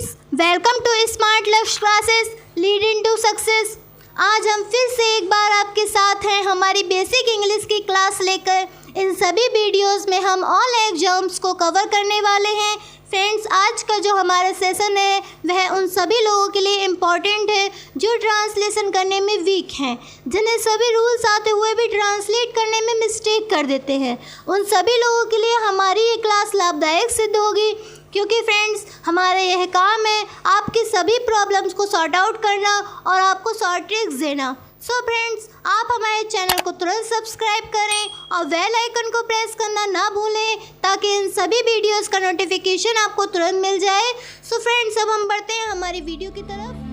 Friends, welcome to smart लक्ष्य classes leading to success. आज हम फिर से एक बार आपके साथ हैं हमारी बेसिक इंग्लिश की क्लास लेकर। इन सभी वीडियोस में हम ऑल एग्जाम्स को कवर करने वाले हैं। फ्रेंड्स, आज का जो हमारा सेशन है वह उन सभी लोगों के लिए इम्पॉर्टेंट है जो ट्रांसलेशन करने में वीक हैं, जिन्हें सभी रूल्स आते हुए भी ट्रांसलेट करने में मिस्टेक कर देते हैं। उन सभी लोगों के लिए हमारी ये क्लास लाभदायक सिद्ध होगी, क्योंकि फ्रेंड्स हमारा यह काम है आपकी सभी प्रॉब्लम्स को सॉर्ट आउट करना और आपको शॉर्ट ट्रिक्स देना। सो फ्रेंड्स, आप हमारे चैनल को तुरंत सब्सक्राइब करें और बेल आइकन को प्रेस करना ना भूलें, ताकि इन सभी वीडियोस का नोटिफिकेशन आपको तुरंत मिल जाए। सो फ्रेंड्स, अब हम बढ़ते हैं हमारी वीडियो की तरफ।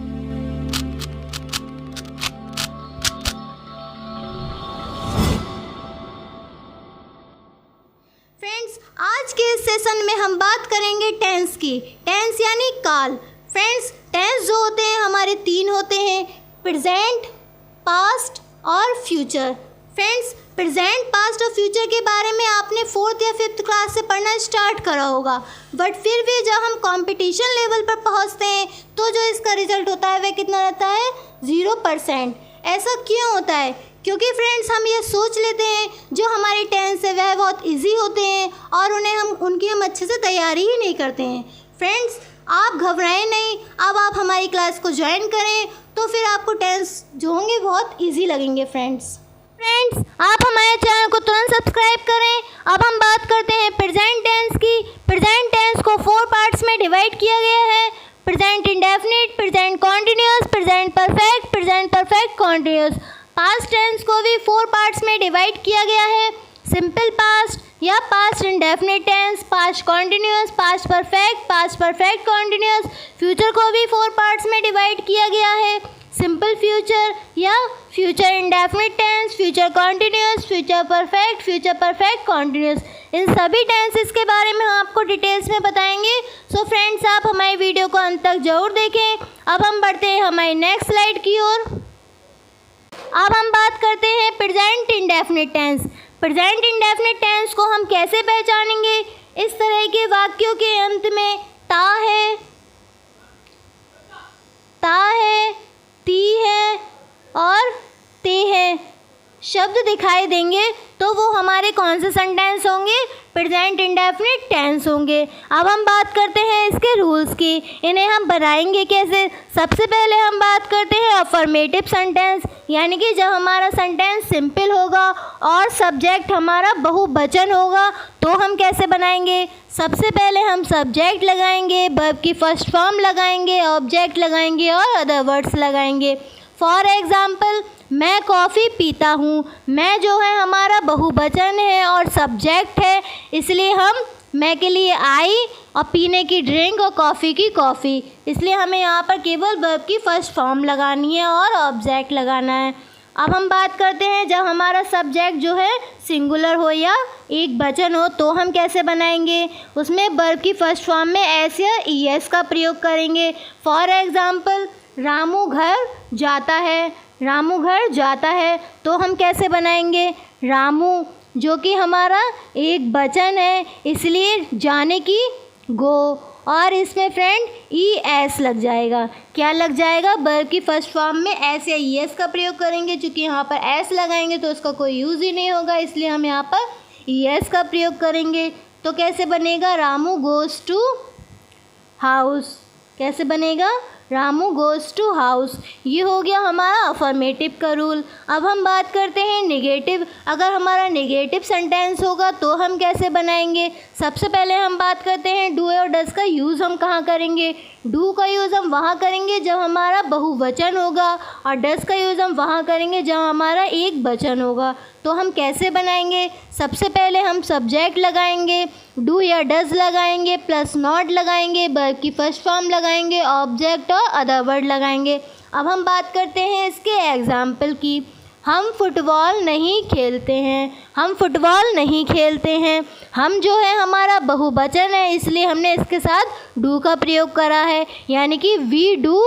फ्रेंड्स, आज के इस सेशन में हम बात करेंगे टेंस की। टेंस यानी काल। फ्रेंड्स, टेंस जो होते हैं हमारे तीन होते हैं, प्रेजेंट, पास्ट और फ्यूचर। फ्रेंड्स, प्रेजेंट, पास्ट और फ्यूचर के बारे में आपने 4th या 5th क्लास से पढ़ना स्टार्ट करा होगा, बट फिर भी जब हम कंपटीशन लेवल पर पहुंचते हैं तो जो इसका रिजल्ट होता है वह कितना रहता है? 0%। ऐसा क्यों होता है? क्योंकि फ्रेंड्स हम ये सोच लेते हैं जो हमारे टेंस है वह बहुत इजी होते हैं और उनकी हम अच्छे से तैयारी ही नहीं करते हैं। फ्रेंड्स, आप घबराएं नहीं, अब आप हमारी क्लास को ज्वाइन करें तो फिर आपको टेंस जो होंगे बहुत इजी लगेंगे। फ्रेंड्स, आप हमारे चैनल को तुरंत सब्सक्राइब करें। अब हम बात करते हैं प्रेजेंट टेंस की। प्रेजेंट टेंस को 4 पार्ट्स में डिवाइड किया गया है: present indefinite, present continuous, present perfect, present perfect continuous. Past tense को भी 4 पार्ट्स में डिवाइड किया गया है: सिंपल पास्ट या past indefinite tense, past continuous, past perfect continuous. Future को भी 4 पार्ट्स में डिवाइड किया गया है: सिंपल फ्यूचर या future indefinite tense, future continuous, future perfect continuous. इन सभी टेंसेस के बारे में हम आपको डिटेल्स में बताएंगे। सो फ्रेंड्स, आप हमारी वीडियो को अंत तक जरूर देखें। अब हम बढ़ते हैं हमारी नेक्स्ट स्लाइड की ओर। अब हम बात करते हैं present indefinite tense. Present indefinite tense को हम कैसे पहचानेंगे? इस तरह के वाक्यों के अंत में ता है, ती है और ते है शब्द दिखाई देंगे तो वो हमारे कौन से सेंटेंस होंगे? प्रेजेंट इंडेफिनिट टेंस होंगे। अब हम बात करते हैं इसके रूल्स की। इन्हें हम बनाएंगे कैसे? सबसे पहले हम बात करते हैं अफर्मेटिव सेंटेंस, यानी कि जब हमारा सेंटेंस सिंपल होगा और सब्जेक्ट हमारा बहुवचन होगा तो हम कैसे बनाएंगे? सबसे पहले हम सब्जेक्ट लगाएंगे, वर्ब की फर्स्ट फॉर्म लगाएंगे, ऑब्जेक्ट लगाएंगे और अदर वर्ड्स लगाएंगे। फॉर एग्ज़ाम्पल, मैं कॉफ़ी पीता हूँ। मैं जो है हमारा बहुवचन है और सब्जेक्ट है, इसलिए हम मैं के लिए आई और पीने की ड्रिंक और कॉफ़ी की कॉफ़ी, इसलिए हमें यहाँ पर केवल वर्ब की फर्स्ट फॉर्म लगानी है और ऑब्जेक्ट लगाना है। अब हम बात करते हैं जब हमारा सब्जेक्ट जो है सिंगुलर हो या एक वचन हो तो हम कैसे बनाएंगे? उसमें वर्ब की फर्स्ट फॉर्म में एस या ईएस का प्रयोग करेंगे। फॉर एग्ज़ाम्पल, रामू घर जाता है तो हम कैसे बनाएंगे? रामू जो कि हमारा एक वचन है, इसलिए जाने की गो, और इसमें फ्रेंड ES लग जाएगा। क्या लग जाएगा? वर्ब की फर्स्ट फॉर्म में एस या ES का प्रयोग करेंगे। चूँकि यहाँ पर एस लगाएंगे तो उसका कोई यूज़ ही नहीं होगा, इसलिए हम यहाँ पर ES का प्रयोग करेंगे। तो कैसे बनेगा? Ramu goes to house. कैसे बनेगा? Ramu goes to house. ये हो गया हमारा अफर्मेटिव का रूल। अब हम बात करते हैं नेगेटिव। अगर हमारा नेगेटिव सेंटेंस होगा तो हम कैसे बनाएंगे? सबसे पहले हम बात करते हैं डू और डज का यूज़ हम कहाँ करेंगे? डू का यूज़ हम वहाँ करेंगे जब हमारा बहुवचन होगा और डज का यूज़ हम वहाँ करेंगे जब हमारा एक वचन होगा। तो हम कैसे बनाएंगे? सबसे पहले हम सब्जेक्ट लगाएंगे, डू या डज लगाएंगे, प्लस नॉट लगाएंगे, वर्ब की फर्स्ट फॉर्म लगाएंगे, ऑब्जेक्ट और अदर वर्ड लगाएंगे। अब हम बात करते हैं इसके एग्जाम्पल की। हम फुटबॉल नहीं खेलते हैं। हम जो है हमारा बहुवचन है, इसलिए हमने इसके साथ डू का प्रयोग करा है, यानी कि वी डू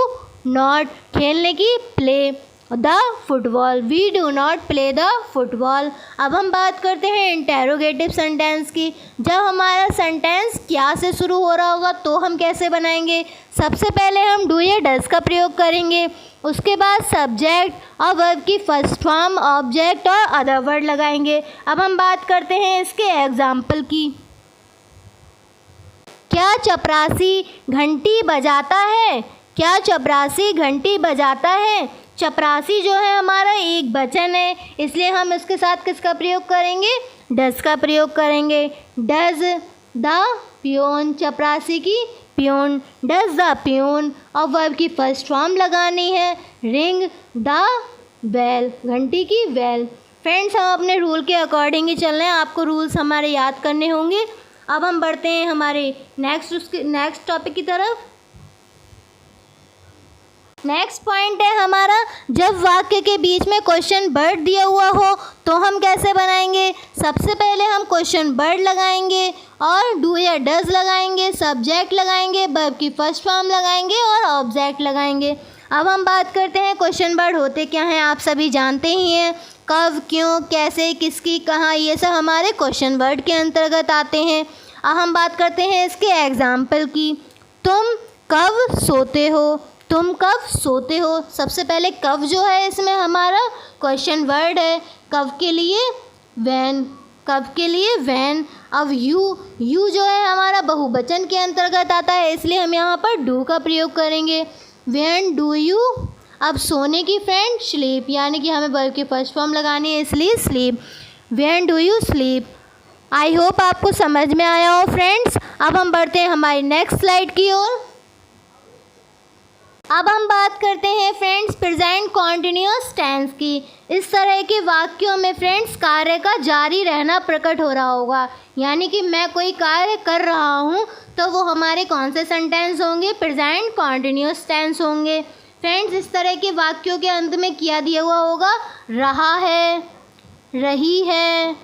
नॉट, खेलने की play. The football, we do not play the football. अब हम बात करते हैं इंटेरोगेटिव सेंटेंस की। जब हमारा सेंटेंस क्या से शुरू हो रहा होगा तो हम कैसे बनाएंगे? सबसे पहले हम डू या डज का प्रयोग करेंगे, उसके बाद सब्जेक्ट और वर्ब की फर्स्ट फॉर्म, ऑब्जेक्ट और अदर वर्ड लगाएंगे। अब हम बात करते हैं इसके एग्जाम्पल की। क्या चपरासी घंटी बजाता है? क्या चपरासी घंटी बजाता है? चपरासी जो है हमारा एक वचन है, इसलिए हम इसके साथ किसका प्रयोग करेंगे? डज का प्रयोग करेंगे। डज द पियोन, चपरासी की पियोन, डज द पियोन, और वर्ब की फर्स्ट फॉर्म लगानी है, रिंग द बेल, घंटी की बेल। फ्रेंड्स, हम अपने रूल के अकॉर्डिंग ही चल रहे हैं, आपको रूल्स हमारे याद करने होंगे। अब हम बढ़ते हैं हमारे नेक्स्ट टॉपिक की तरफ। नेक्स्ट पॉइंट है हमारा, जब वाक्य के बीच में क्वेश्चन वर्ड दिया हुआ हो तो हम कैसे बनाएंगे? सबसे पहले हम क्वेश्चन वर्ड लगाएंगे और डू या डज लगाएंगे, सब्जेक्ट लगाएंगे, वर्ब की फर्स्ट फॉर्म लगाएंगे और ऑब्जेक्ट लगाएंगे। अब हम बात करते हैं क्वेश्चन वर्ड होते क्या हैं, आप सभी जानते ही हैं। कब, क्यों, कैसे, किसकी, कहाँ, ये सब हमारे क्वेश्चन वर्ड के अंतर्गत आते हैं। अब हम बात करते हैं इसके एग्जाम्पल की। तुम कब सोते हो? तुम कब सोते हो? सबसे पहले कब जो है इसमें हमारा क्वेश्चन वर्ड है, कब के लिए व्हेन, कब के लिए व्हेन। अब यू जो है हमारा बहुवचन के अंतर्गत आता है, इसलिए हम यहाँ पर डू का प्रयोग करेंगे। When do you. अब सोने की फ्रेंड स्लीप, यानी कि हमें वर्ब की फर्स्ट फॉर्म लगानी है, इसलिए sleep. When do you sleep. I hope आपको समझ में आया हो फ्रेंड्स। अब हम बढ़ते हैं हमारी नेक्स्ट स्लाइड की ओर। अब हम बात करते हैं फ्रेंड्स प्रेजेंट कॉन्टिन्यूअस टेंस की। इस तरह के वाक्यों में फ्रेंड्स कार्य का जारी रहना प्रकट हो रहा होगा, यानी कि मैं कोई कार्य कर रहा हूँ तो वो हमारे कौन से सेंटेंस होंगे? प्रेजेंट कॉन्टिन्यूअस टेंस होंगे। फ्रेंड्स, इस तरह के वाक्यों के अंत में क्या दिया हुआ होगा? रहा है, रही है,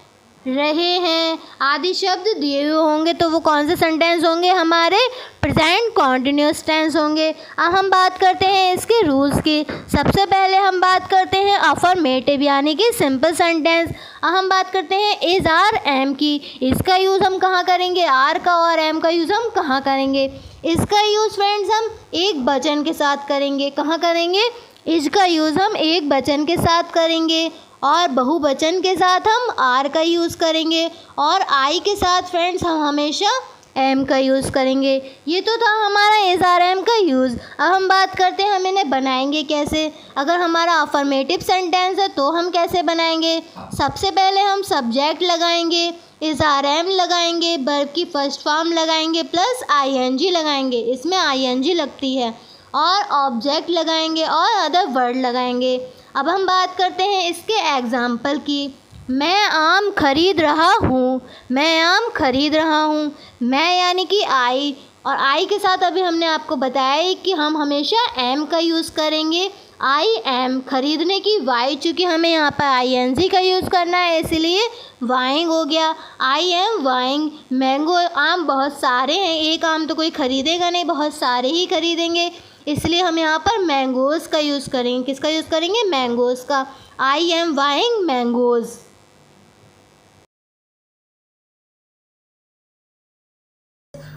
रहे हैं आदि शब्द दिए हुए होंगे, तो वो कौन से सेंटेंस होंगे? हमारे प्रेजेंट कॉन्टिन्यूअस टेंस होंगे। अब हम बात करते हैं इसके रूल्स की। सबसे पहले हम बात करते हैं अफर्मेटिव यानी कि सिंपल सेंटेंस। अब हम बात करते हैं इज, आर, एम की। इसका यूज़ हम कहाँ करेंगे? आर का और एम का यूज़ हम कहाँ करेंगे? इसका यूज़ फ्रेंड्स हम एक वचन के साथ करेंगे। कहाँ करेंगे? इज का यूज़ हम एक वचन के साथ करेंगे और बहुवचन के साथ हम आर का यूज़ करेंगे और आई के साथ फ्रेंड्स हम हमेशा एम का यूज़ करेंगे। ये तो था हमारा इज, आर, एम का यूज़। अब हम बात करते हैं हम इन्हें बनाएंगे कैसे। अगर हमारा अफर्मेटिव सेंटेंस है तो हम कैसे बनाएंगे? सबसे पहले हम सब्जेक्ट लगाएंगे, इज, आर, एम लगाएंगे, वर्ब की फर्स्ट फॉर्म लगाएंगे प्लस आईएनजी लगाएंगे, इसमें आईएनजी लगती है, और ऑब्जेक्ट लगाएंगे और अदर वर्ड लगाएंगे। अब हम बात करते हैं इसके एग्जाम्पल की। मैं आम खरीद रहा हूँ, मैं आम खरीद रहा हूँ। मैं यानी कि आई, और आई के साथ अभी हमने आपको बताया ही कि हम हमेशा एम का यूज़ करेंगे। आई एम, खरीदने की वाई, चूँकि हमें यहाँ पर आईएनजी का यूज़ करना है इसलिए वाइंग हो गया। I am vying. मैंगो, आम बहुत सारे हैं, एक आम तो कोई ख़रीदेगा नहीं, बहुत सारे ही खरीदेंगे, इसलिए हम यहाँ पर मैंगोज़ का यूज़ करेंगे। किसका यूज़ करेंगे? मैंगोज़ का। I am buying mangoes.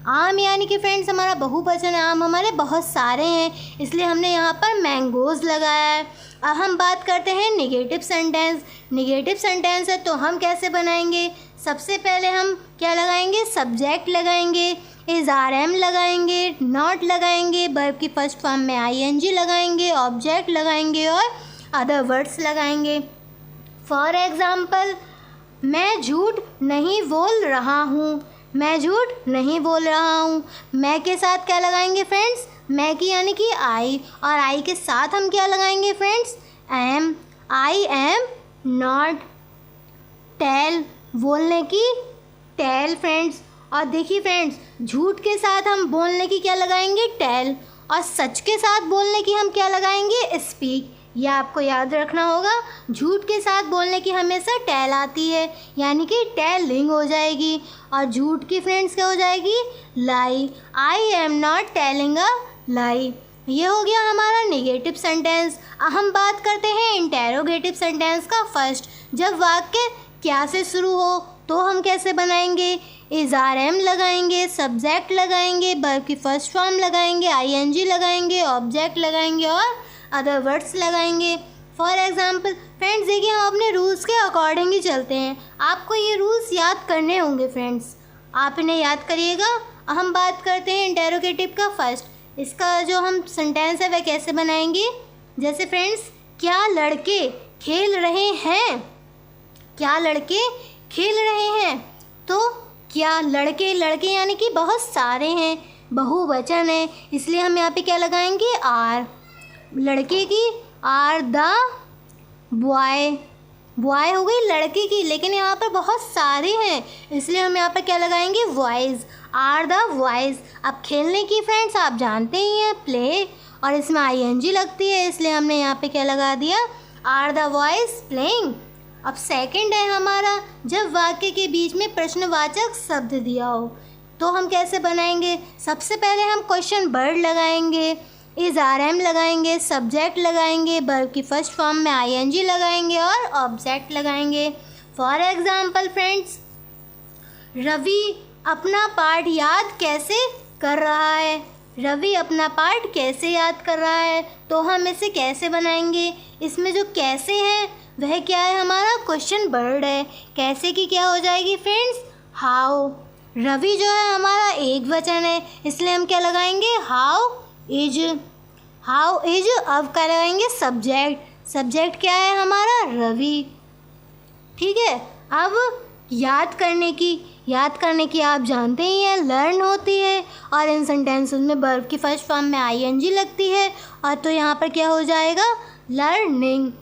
आम यानी कि फ्रेंड्स हमारा बहुवचन है, आम हमारे बहुत सारे हैं, इसलिए हमने यहाँ पर मैंगोज़ लगाया है। अब हम बात करते हैं निगेटिव सेंटेंस। निगेटिव सेंटेंस है तो हम कैसे बनाएंगे? सबसे पहले हम क्या लगाएंगे? सब्जेक्ट लगाएंगे, इज, आर, एम लगाएंगे, नॉट लगाएंगे, वर्ब की फर्स्ट फॉर्म में आईएनजी लगाएंगे, ऑब्जेक्ट लगाएंगे और अदर वर्ड्स लगाएंगे। फॉर एग्ज़ाम्पल, मैं झूठ नहीं बोल रहा हूँ, मैं झूठ नहीं बोल रहा हूँ। मैं के साथ क्या लगाएंगे फ्रेंड्स? मैं की यानी कि आई, और आई के साथ हम क्या लगाएंगे friends? Am. I am not. Tell, बोलने की टेल फ्रेंड्स। और देखिए फ्रेंड्स, झूठ के साथ हम बोलने की क्या लगाएंगे? टेल, और सच के साथ बोलने की हम क्या लगाएंगे? स्पीक। यह आपको याद रखना होगा, झूठ के साथ बोलने की हमेशा टेल आती है, यानी कि टेलिंग हो जाएगी, और झूठ की फ्रेंड्स क्या हो जाएगी? Lie. I am not telling a lie. ये हो गया हमारा नेगेटिव सेंटेंस। हम बात करते हैं इंटेरोगेटिव सेंटेंस का फर्स्ट। जब वाक्य क्या से शुरू हो तो हम कैसे बनाएंगे? इज़ आर एम लगाएंगे, सब्जेक्ट लगाएंगे, वर्ब की फर्स्ट फॉर्म लगाएंगे, आईएनजी लगाएंगे, ऑब्जेक्ट लगाएंगे और अदर वर्ड्स लगाएंगे। फॉर एग्जाम्पल फ्रेंड्स, देखिए हम अपने रूल्स के अकॉर्डिंग ही चलते हैं। आपको ये रूल्स याद करने होंगे फ्रेंड्स, आप इन्हें याद करिएगा। हम बात करते हैं इंटेरोगेटिव का फर्स्ट। इसका जो हम सेंटेंस है वह कैसे बनाएंगे? जैसे फ्रेंड्स, क्या लड़के खेल रहे हैं? क्या लड़के खेल रहे हैं? तो क्या लड़के, लड़के यानी कि बहुत सारे हैं, बहुवचन है, इसलिए हम यहाँ पे क्या लगाएंगे? आर। लड़के की आर द बॉय, बॉय हो गई लड़के की, लेकिन यहाँ पर बहुत सारे हैं इसलिए हम यहाँ पर क्या लगाएंगे? वॉइस। Are the boys. अब खेलने की फ्रेंड्स आप जानते ही हैं, प्ले, और इसमें आईएनजी लगती है इसलिए हमने यहाँ पे क्या लगा दिया? Are the boys playing. अब सेकंड है हमारा, जब वाक्य के बीच में प्रश्नवाचक शब्द दिया हो तो हम कैसे बनाएंगे? सबसे पहले हम क्वेश्चन वर्ड लगाएंगे, इज़ आर एम लगाएंगे, सब्जेक्ट लगाएंगे, वर्ब की फर्स्ट फॉर्म में आईएनजी लगाएंगे और ऑब्जेक्ट लगाएंगे। फॉर एग्जाम्पल फ्रेंड्स, रवि अपना पाठ याद कैसे कर रहा है? रवि अपना पाठ कैसे याद कर रहा है? तो हम इसे कैसे बनाएंगे? इसमें जो कैसे है वह क्या है? हमारा क्वेश्चन वर्ड है। कैसे की क्या हो जाएगी फ्रेंड्स? हाउ। रवि जो है हमारा एक वचन है इसलिए हम क्या लगाएंगे? How is. How is. अब क्या लगाएंगे? सब्जेक्ट। सब्जेक्ट क्या है हमारा? रवि। ठीक है। अब याद करने की आप जानते ही हैं, लर्न होती है और इन सेंटेंसेस में वर्ब की फर्स्ट फॉर्म में आईएनजी लगती है और तो यहाँ पर क्या हो जाएगा? लर्निंग।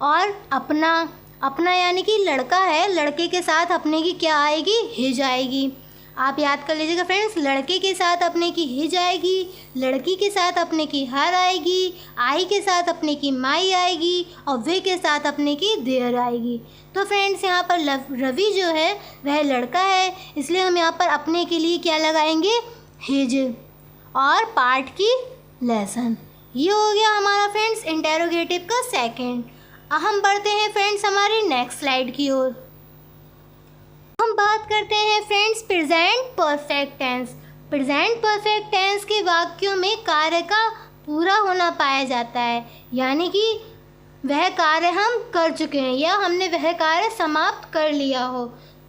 और अपना यानी कि लड़का है, लड़के के साथ अपने की क्या आएगी? हिज आएगी। आप याद कर लीजिएगा फ्रेंड्स, लड़के के साथ अपने की हिज आएगी, लड़की के साथ अपने की हर आएगी, आई के साथ अपने की माई आएगी और वे के साथ अपने की देयर आएगी। तो फ्रेंड्स यहाँ पर रवि जो है वह लड़का है इसलिए हम यहाँ पर अपने के लिए क्या लगाएंगे? हिज। और पार्ट की लेसन। ये हो गया हमारा फ्रेंड्स इंटेरोगेटिव का सेकंड। हम बढ़ते हैं फ्रेंड्स हमारी नेक्स्ट स्लाइड की ओर। हम बात करते हैं friends present perfect tense. Present perfect tense के वाक्यों में कार्य का पूरा होना पाया जाता है, यानी कि वह कार्य हम कर चुके हैं या हमने वह कार्य समाप्त कर लिया हो,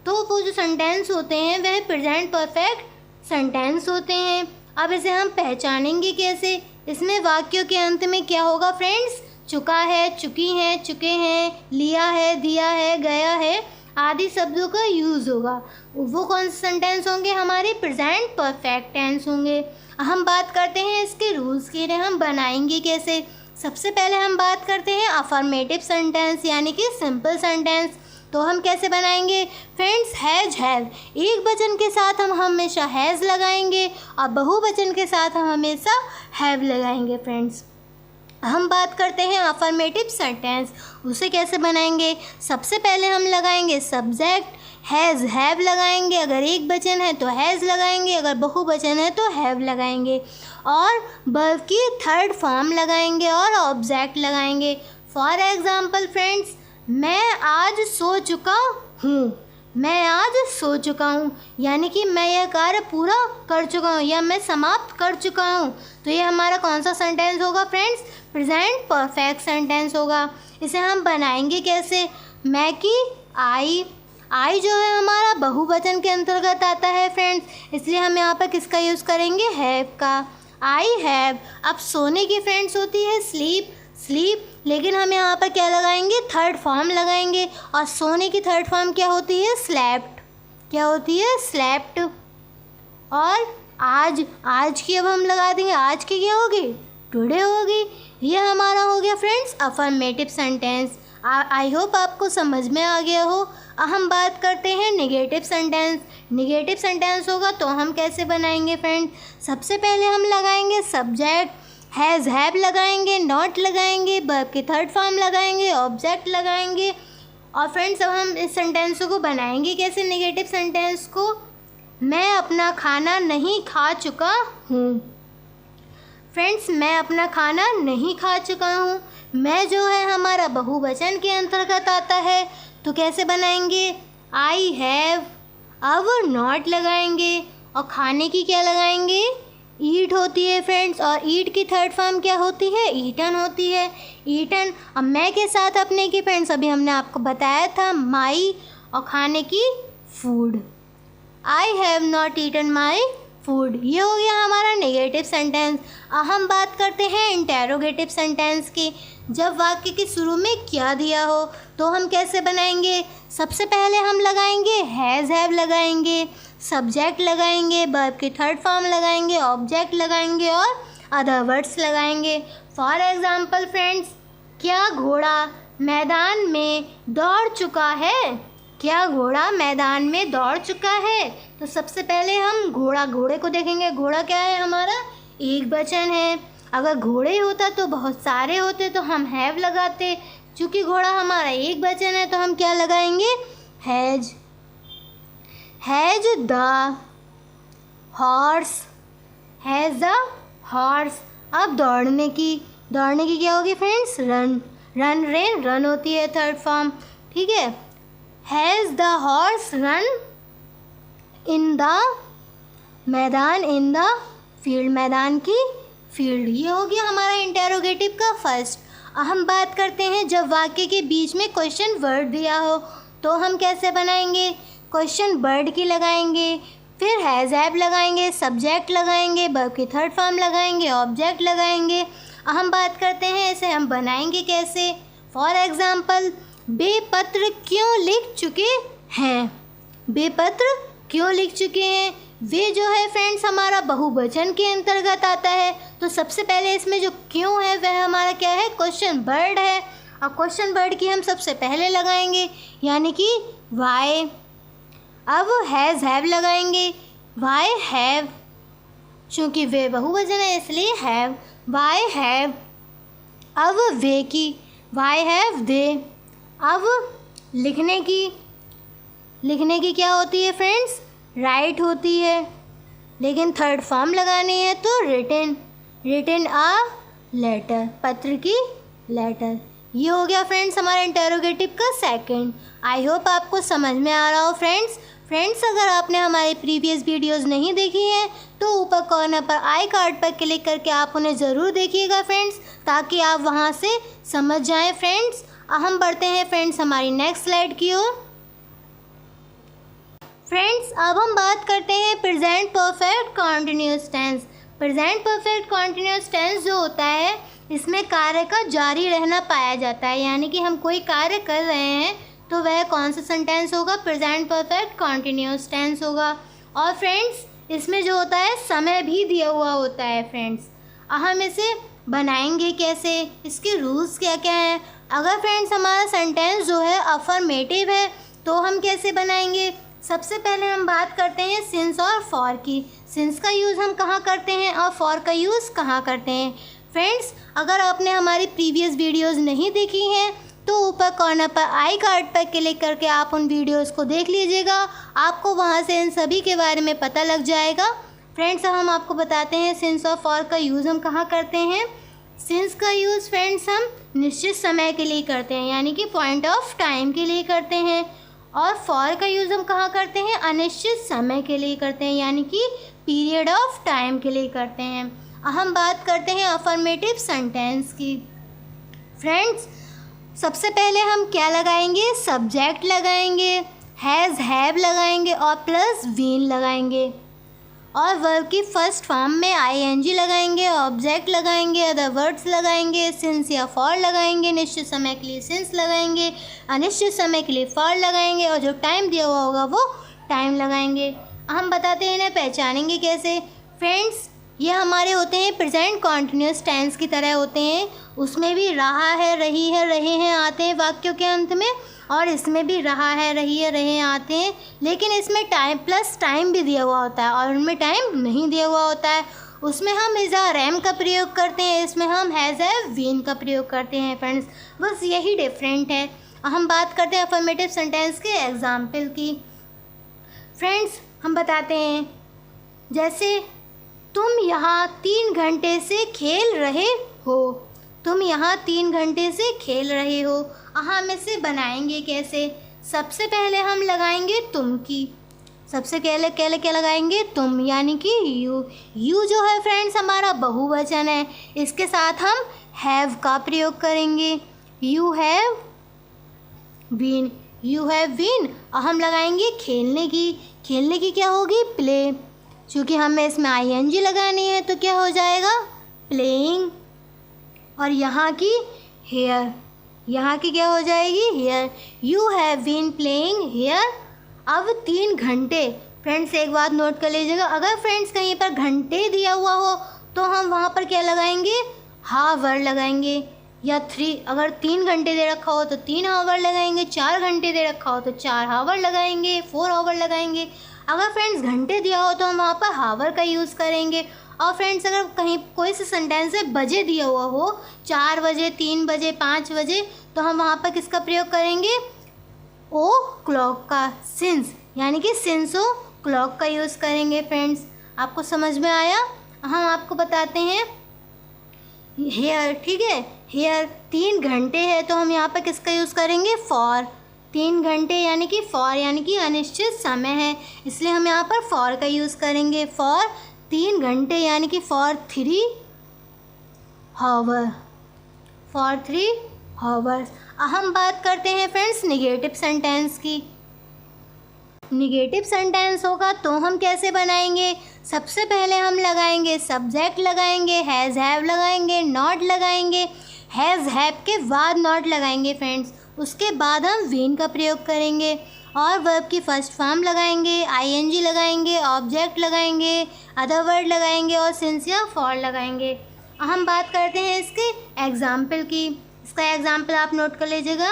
तो वो जो सेंटेंस होते हैं वह प्रेजेंट परफेक्ट सेंटेंस होते हैं। अब इसे हम पहचानेंगे कैसे? इसमें वाक्यों के अंत में क्या होगा फ्रेंड्स? चुका है, चुकी हैं, चुके हैं, लिया है, दिया है, गया है आदि शब्दों का यूज़ होगा। वो कौन से सेंटेंस होंगे? हमारे प्रेजेंट परफेक्ट टेंस होंगे। हम बात करते हैं इसके रूल्स के लिए, हम बनाएंगे कैसे? सबसे पहले हम बात करते हैं अफर्मेटिव सेंटेंस यानी कि सिंपल सेंटेंस। तो हम कैसे बनाएंगे फ्रेंड्स? Has, have. एक वचन के साथ हम हमेशा हैज़ लगाएंगे और बहुवचन के साथ हम हमेशा हैव लगाएंगे फ्रेंड्स। हम बात करते हैं अफर्मेटिव सेंटेंस, उसे कैसे बनाएंगे? सबसे पहले हम लगाएंगे सब्जेक्ट, हैज़, हैव लगाएंगे। अगर एक वचन है तो हैज़ लगाएंगे, अगर बहुवचन है तो हैव लगाएंगे और वर्ब की थर्ड फॉर्म लगाएंगे और ऑब्जेक्ट लगाएंगे। फॉर एग्जाम्पल फ्रेंड्स, मैं आज सो चुका हूँ। मैं आज सो चुका हूँ यानी कि मैं यह कार्य पूरा कर चुका हूँ या मैं समाप्त कर चुका हूँ। तो ये हमारा कौन सा सेंटेंस होगा फ्रेंड्स? प्रेजेंट परफेक्ट सेंटेंस होगा। इसे हम बनाएंगे कैसे? मैं की आई। आई जो है हमारा बहुवचन के अंतर्गत आता है फ्रेंड्स, इसलिए हम यहाँ पर किसका यूज़ करेंगे? हैव का। I have. अब सोने की फ्रेंड्स होती है स्लीप, स्लीप, लेकिन हम यहाँ पर क्या लगाएंगे? थर्ड फॉर्म लगाएंगे और सोने की थर्ड फॉर्म क्या होती है? स्लेप्ट। क्या होती है? स्लेप्ट। और आज, आज की अब हम लगा देंगे, आज की क्या होगी? टुडे होगी। ये हमारा हो गया फ्रेंड्स अफर्मेटिव सेंटेंस। आई होप आपको समझ में आ गया हो। हम बात करते हैं नेगेटिव सेंटेंस। नेगेटिव सेंटेंस होगा तो हम कैसे बनाएंगे फ्रेंड? सबसे पहले हम लगाएंगे सब्जेक्ट, हैज़, हैव लगाएंगे, नॉट लगाएंगे, वर्ब की थर्ड फॉर्म लगाएंगे, ऑब्जेक्ट लगाएंगे। और फ्रेंड्स अब हम इस सेंटेंस को बनाएंगे कैसे? नेगेटिव सेंटेंस को, मैं अपना खाना नहीं खा चुका हूँ। फ्रेंड्स मैं अपना खाना नहीं खा चुका हूँ, मैं जो है हमारा बहुवचन के अंतर्गत आता है, तो कैसे बनाएंगे? आई हैव, अब नॉट लगाएंगे और खाने की क्या लगाएंगे? ईट होती है फ्रेंड्स, और ईट की थर्ड फॉर्म क्या होती है? ईटन होती है, ईटन। अब मैं के साथ अपने की फ्रेंड्स अभी हमने आपको बताया था माई, और खाने की food. I have not eaten my food, ये हो गया हमारा नेगेटिव सेंटेंस। अब हम बात करते हैं इंटेरोगेटिव सेंटेंस की। जब वाक्य के शुरू में क्या दिया हो तो हम कैसे बनाएंगे? सबसे पहले हम लगाएंगे हैज़ हैव लगाएंगे, सब्जेक्ट लगाएंगे, वर्ब की थर्ड फॉर्म लगाएंगे, ऑब्जेक्ट लगाएंगे और अदर वर्ड्स लगाएंगे। फॉर एग्जाम्पल फ्रेंड्स, क्या घोड़ा मैदान में दौड़ चुका है? क्या घोड़ा मैदान में दौड़ चुका है? तो सबसे पहले हम घोड़े को देखेंगे। घोड़ा क्या है? हमारा एक वचन है। अगर घोड़े होता तो बहुत सारे होते तो हम हैव लगाते। चूँकि घोड़ा हमारा एक वचन है तो हम क्या लगाएंगे? Has. Has the horse, has the horse. अब दौड़ने की क्या होगी फ्रेंड्स? रन। रन होती है थर्ड फॉर्म, ठीक है। Has the horse run in the मैदान, इन द फील्ड, मैदान की फील्ड। ये हो गया हमारा इंटेरोगेटिव का फर्स्ट। हम बात करते हैं जब वाक्य के बीच में क्वेश्चन वर्ड दिया हो तो हम कैसे बनाएंगे? क्वेश्चन वर्ड की लगाएंगे, फिर हैज़ हैव लगाएंगे, सब्जेक्ट लगाएंगे, वर्ब की थर्ड फॉर्म लगाएंगे, ऑब्जेक्ट लगाएंगे। हम बात करते हैं इसे हम बनाएंगे कैसे। फॉर एग्ज़ाम्पल, बेपत्र क्यों लिख चुके हैं? बेपत्र क्यों लिख चुके हैं? वे जो है फ्रेंड्स हमारा बहुवचन के अंतर्गत आता है, तो सबसे पहले इसमें जो क्यों है वह हमारा क्या है? क्वेश्चन वर्ड है। और क्वेश्चन वर्ड की हम सबसे पहले लगाएंगे यानी कि वाई। अब हैज़ हैव लगाएंगे, वाई हैव, चूँकि वे बहुवचन है इसलिए हैव, वाई हैव। अब वे की, वाई हैव दे। अब लिखने की क्या होती है फ्रेंड्स? राइट होती है, लेकिन थर्ड फॉर्म लगानी है तो रिटन आ लेटर, पत्र की लेटर। ये हो गया फ्रेंड्स हमारा इंटेरोगेटिव का सेकंड। आई होप आपको समझ में आ रहा हो फ्रेंड्स अगर आपने हमारे प्रीवियस वीडियोस नहीं देखी हैं तो ऊपर कॉर्नर पर आई कार्ड पर क्लिक करके आप उन्हें ज़रूर देखिएगा फ्रेंड्स, ताकि आप वहां से समझ जाएं फ्रेंड्स। हम बढ़ते हैं फ्रेंड्स हमारी नेक्स्ट स्लाइड की ओर। फ्रेंड्स अब हम बात करते हैं present perfect continuous tense. Present perfect continuous tense जो होता है इसमें कार्य का जारी रहना पाया जाता है, यानी कि हम कोई कार्य कर रहे हैं तो वह कौन सा सेंटेंस होगा? प्रेजेंट परफेक्ट कॉन्टिन्यूस टेंस होगा। और फ्रेंड्स इसमें जो होता है समय भी दिया हुआ होता है फ्रेंड्स। हम इसे बनाएंगे कैसे? इसके रूल्स क्या क्या हैं? अगर फ्रेंड्स हमारा सेंटेंस जो है अफर्मेटिव है तो हम कैसे बनाएंगे? सबसे पहले हम बात करते हैं सिंस और फॉर की। सिंस का यूज़ हम कहाँ करते हैं और फॉर का यूज़ कहाँ करते हैं? फ्रेंड्स अगर आपने हमारी प्रीवियस वीडियोस नहीं देखी हैं तो ऊपर कॉर्नर पर आई कार्ड पर क्लिक करके आप उन वीडियोस को देख लीजिएगा, आपको वहाँ से इन सभी के बारे में पता लग जाएगा। फ्रेंड्स हम आपको बताते हैं सिंस और फॉर का यूज़ हम कहाँ करते हैं। सिंस का यूज़ फ्रेंड्स हम निश्चित समय के लिए करते हैं, यानी कि पॉइंट ऑफ टाइम के लिए करते हैं। और फॉर का यूज़ हम कहाँ करते हैं? अनिश्चित समय के लिए करते हैं, यानी कि पीरियड ऑफ टाइम के लिए करते हैं। हम बात करते हैं अफर्मेटिव सेंटेंस की। फ्रेंड्स सबसे पहले हम क्या लगाएंगे? सब्जेक्ट लगाएंगे, हैज़ हैव लगाएंगे और प्लस बीन लगाएंगे। और वर्ब की फर्स्ट फॉर्म में आईएनजी लगाएंगे, ऑब्जेक्ट लगाएंगे, अदर वर्ड्स लगाएंगे, सिंस या फॉर लगाएंगे, निश्चित समय के लिए सिंस लगाएंगे, अनिश्चित समय के लिए फॉर लगाएंगे और जो टाइम दिया हुआ होगा वो टाइम लगाएंगे। हम बताते हैं इन्हें पहचानेंगे कैसे। फ्रेंड्स ये हमारे होते हैं प्रेजेंट कॉन्टिन्यूस टेंस की तरह होते हैं, उसमें भी रहा है, रही है, रहे हैं आते हैं वाक्यों के अंत में, और इसमें भी रहा है, रही है, रहे आते हैं, लेकिन इसमें टाइम प्लस टाइम भी दिया हुआ होता है और उनमें टाइम नहीं दिया हुआ होता है। उसमें हम इज़ आर एम का प्रयोग करते हैं, इसमें हम हैज़ हैव बीन का प्रयोग करते हैं फ्रेंड्स, बस यही डिफरेंट है। हम बात करते हैं अफर्मेटिव सेंटेंस के एग्जाम्पल की। फ्रेंड्स हम बताते हैं जैसे तुम यहाँ 3 घंटे से खेल रहे हो। तुम यहाँ 3 घंटे से खेल रहे हो। हम इसे बनाएंगे कैसे? सबसे पहले हम लगाएंगे तुम की। सबसे पहले क्या लगाएंगे? तुम, यानी कि यू। यू जो है फ्रेंड्स हमारा बहुवचन है, इसके साथ हम हैव का प्रयोग करेंगे। You have been. You have been. और हम लगाएंगे खेलने की। खेलने की क्या होगी? प्ले। क्योंकि हमें इसमें आईएनजी लगानी है तो क्या हो जाएगा? प्लेइंग। और यहाँ की हेयर। यहाँ की क्या हो जाएगी? Here. You have been playing here. अब 3 घंटे। फ्रेंड्स एक बात नोट कर लीजिएगा, अगर फ्रेंड्स कहीं पर घंटे दिया हुआ हो तो हम वहाँ पर क्या लगाएंगे? हावर लगाएंगे। या 3, अगर 3 घंटे दे रखा हो तो 3 हावर लगाएंगे। 4 घंटे दे रखा हो तो 4 हावर लगाएंगे, 4 हावर लगाएंगे। अगर फ्रेंड्स घंटे दिया हो तो हम वहाँ पर हावर का यूज़ करेंगे। और फ्रेंड्स अगर कहीं कोई से सेंटेंस में बजे दिया हुआ हो, 4 बजे, 3 बजे, 5 बजे, तो हम वहाँ पर किसका प्रयोग करेंगे? ओ क्लॉक का, सिंस, यानी कि सिंस ओ क्लॉक का यूज़ करेंगे। फ्रेंड्स आपको समझ में आया? हम आपको बताते हैं हेयर। ठीक है, हेयर 3 घंटे है तो हम यहाँ पर किसका यूज़ करेंगे? फॉर। 3 घंटे यानी कि फॉर, यानी कि अनिश्चित समय है, इसलिए हम यहाँ पर फॉर का यूज़ करेंगे। फॉर 3 घंटे यानी कि फॉर 3 हावर। For 3 hours. हम बात करते हैं फ्रेंड्स निगेटिव सेंटेंस की। निगेटिव सेंटेंस होगा तो हम कैसे बनाएंगे? सबसे पहले हम लगाएंगे सब्जेक्ट लगाएंगे, हैज़ हैव लगाएंगे, नॉट लगाएंगे। हैज़ हैव के बाद नॉट लगाएंगे फ्रेंड्स। उसके बाद हम बीन का प्रयोग करेंगे और वर्ब की फर्स्ट फॉर्म लगाएंगे, आईएनजी लगाएंगे, ऑब्जेक्ट लगाएंगे, अदर वर्ड लगाएंगे और सिंस या फॉर लगाएंगे। हम बात करते हैं इसके एग्जाम्पल की। इसका एग्जाम्पल आप नोट कर लीजिएगा।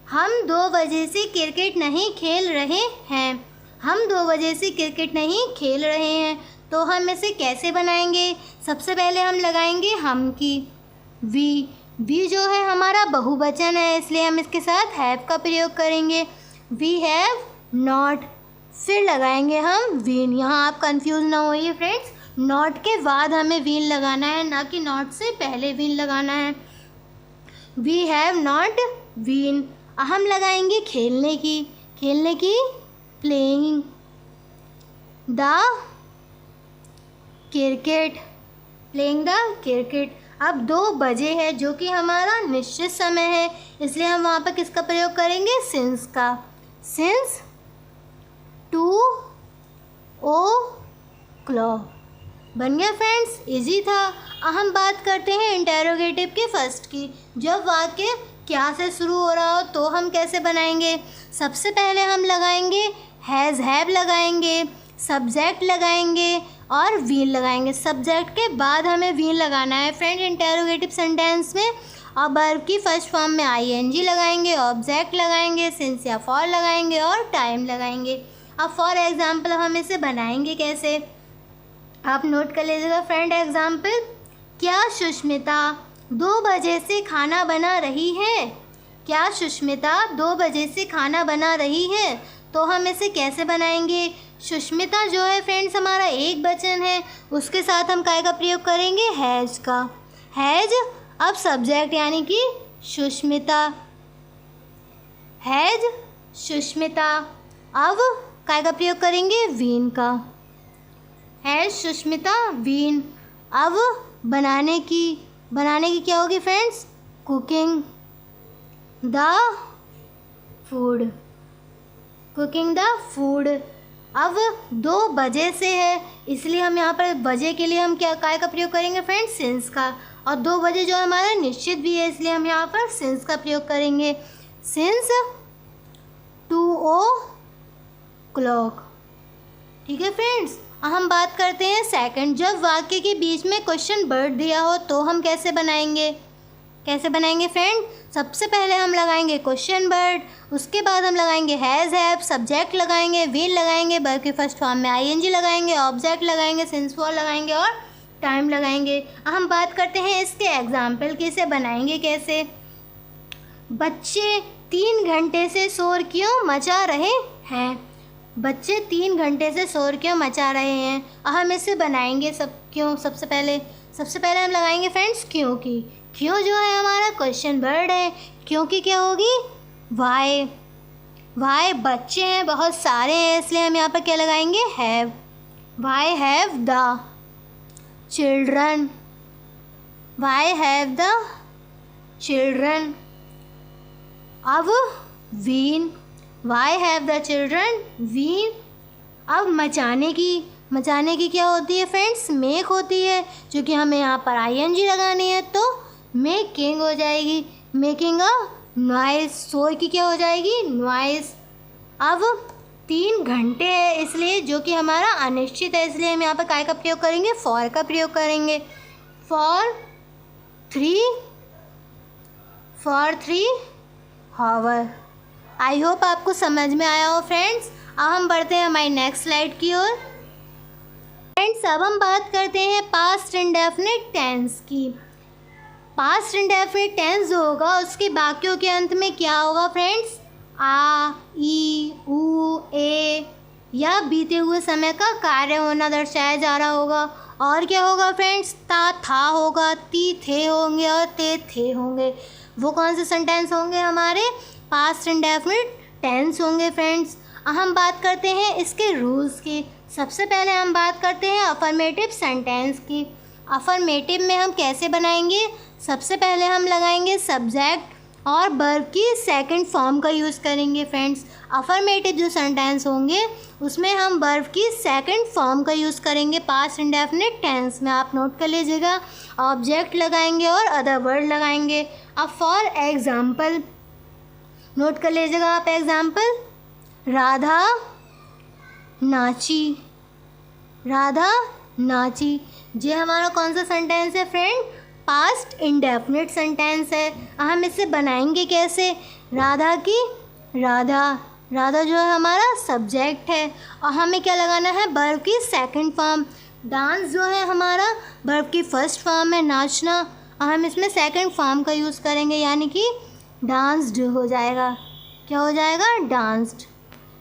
हम 2 बजे से क्रिकेट नहीं खेल रहे हैं। हम 2 बजे से क्रिकेट नहीं खेल रहे हैं, तो हम इसे कैसे बनाएंगे? सबसे पहले हम लगाएंगे हम की। वी। वी जो है हमारा बहुवचन है, इसलिए हम इसके साथ हैव का प्रयोग करेंगे। We have not. फिर लगाएंगे हम वीन। यहाँ आप कंफ्यूज ना होइए फ्रेंड्स, नॉट के बाद हमें वीन लगाना है, ना कि नॉट से पहले वीन लगाना है। We have not been. हम लगाएंगे खेलने की। खेलने की playing the cricket. Playing the cricket. अब 2 बजे है जो कि हमारा निश्चित समय है, इसलिए हम वहाँ पर किसका प्रयोग करेंगे? सिंस का। Since 2 o'clock। बन गया फ्रेंड्स, इजी था। हम बात करते हैं इंटेरोगेटिव के फर्स्ट की। जब वाक्य क्या से शुरू हो रहा हो तो हम कैसे बनाएंगे? सबसे पहले हम लगाएंगे हैज़ हैव लगाएंगे, सब्जेक्ट लगाएंगे और वीन लगाएंगे। सब्जेक्ट के बाद हमें वीन लगाना है फ्रेंड इंटेरोगेटिव सेंटेंस में। और वर्ब की फर्स्ट फॉर्म में आईएनजी लगाएंगे, ऑब्जेक्ट लगाएंगे, सिंस या फॉर लगाएंगे और टाइम लगाएंगे। अब फॉर एग्जाम्पल हम इसे बनाएंगे कैसे? आप नोट कर लीजिएगा फ्रेंड एग्जाम्पल। क्या सुष्मिता 2 बजे से खाना बना रही है? क्या सुष्मिता 2 बजे से खाना बना रही है? तो हम इसे कैसे बनाएंगे? सुष्मिता जो है फ्रेंड्स हमारा एक वचन है, उसके साथ हम काय का प्रयोग करेंगे? हैज़ का। हैज़ अब सब्जेक्ट यानी कि सुष्मिता। हैज़ सुष्मिता। अब काय का प्रयोग करेंगे? वीन का। Has Sushmita been. अब बनाने की क्या होगी friends? Cooking the food. Cooking the food. अब 2 बजे से है, इसलिए हम यहाँ पर बजे के लिए हम क्या काय का प्रयोग करेंगे फ्रेंड्स? सिंस का। और 2 बजे जो हमारा निश्चित भी है, इसलिए हम यहाँ पर सिंस का प्रयोग करेंगे। Since 2 o'clock। ठीक है फ्रेंड्स, हम बात करते हैं सेकंड। जब वाक्य के बीच में क्वेश्चन वर्ड दिया हो तो हम कैसे बनाएंगे? कैसे बनाएंगे फ्रेंड? सबसे पहले हम लगाएंगे क्वेश्चन वर्ड, उसके बाद हम लगाएंगे हैज़ हैव, सब्जेक्ट लगाएंगे, विल लगाएंगे, वर्ब की फर्स्ट फॉर्म में आईएनजी लगाएंगे, ऑब्जेक्ट लगाएंगे, सिंस फॉर लगाएंगे और टाइम लगाएंगे। हम बात करते हैं इसके एग्जाम्पल की, इसे बनाएंगे कैसे? बच्चे 3 घंटे से शोर क्यों मचा रहे हैं? बच्चे 3 घंटे से शोर क्यों मचा रहे हैं? हम इसे बनाएंगे सब क्यों सबसे पहले हम लगाएंगे फ्रेंड्स क्योंकि। क्यों जो है हमारा क्वेश्चन वर्ड है, क्योंकि क्या होगी वाई बच्चे हैं, बहुत सारे हैं, इसलिए हम यहाँ पर क्या लगाएंगे have. Why have the children, why have the children. अब wean, why have the children wean. अब मचाने की क्या होती है फ्रेंड्स, मेक होती है, क्योंकि हमें यहाँ पर आईएनजी लगानी है तो मेकिंग हो जाएगी, मेकिंग अ नॉइस। सोए की क्या हो जाएगी नॉइस। अब 3 घंटे है, इसलिए जो कि हमारा अनिश्चित है, इसलिए हम यहाँ पर काय का प्रयोग करेंगे, फॉर का प्रयोग करेंगे। For 3 hour. आई होप आपको समझ में आया हो फ्रेंड्स। अब हम बढ़ते हैं हमारी नेक्स्ट स्लाइड की ओर। फ्रेंड्स अब हम बात करते हैं पास्ट इंडेफिनिट टेंस की। पास्ट इंडेफिनिट टेंस जो होगा उसके वाक्यों के अंत में क्या होगा फ्रेंड्स, आ, ई, ऊ, ए या बीते हुए समय का कार्य होना दर्शाया जा रहा होगा। और क्या होगा फ्रेंड्स, था होगा, ती थे होंगे और ते थे होंगे। वो कौन से सेंटेंस होंगे, हमारे पास्ट इंडेफिनिट टेंस होंगे फ्रेंड्स। हम बात करते हैं इसके रूल्स की। सबसे पहले हम बात करते हैं अफर्मेटिव सेंटेंस की। अफर्मेटिव में हम कैसे बनाएंगे, सबसे पहले हम लगाएंगे सब्जेक्ट और वर्ब की सेकंड फॉर्म का यूज़ करेंगे फ्रेंड्स। अफर्मेटिव जो सेंटेंस होंगे उसमें हम वर्ब की सेकंड फॉर्म का यूज़ करेंगे पास्ट इंडेफिनिट टेंस में। आप नोट कर लीजिएगा, ऑब्जेक्ट लगाएंगे और अदर वर्ड लगाएंगे। अब फॉर एग्ज़ाम्पल नोट कर लीजिएगा आप एग्ज़ाम्पल, राधा नाची, राधा नाची। ये हमारा कौन सा सेंटेंस है फ्रेंड, पास्ट इंडेफिनिट सेंटेंस है। हम इसे बनाएंगे कैसे, राधा जो है हमारा सब्जेक्ट है और हमें क्या लगाना है, वर्ब की सेकंड फॉर्म। डांस जो है हमारा वर्ब की फर्स्ट फॉर्म है, नाचना, और हम इसमें सेकंड फॉर्म का यूज़ करेंगे, यानी कि डांस्ड हो जाएगा। क्या हो जाएगा, डांस्ड।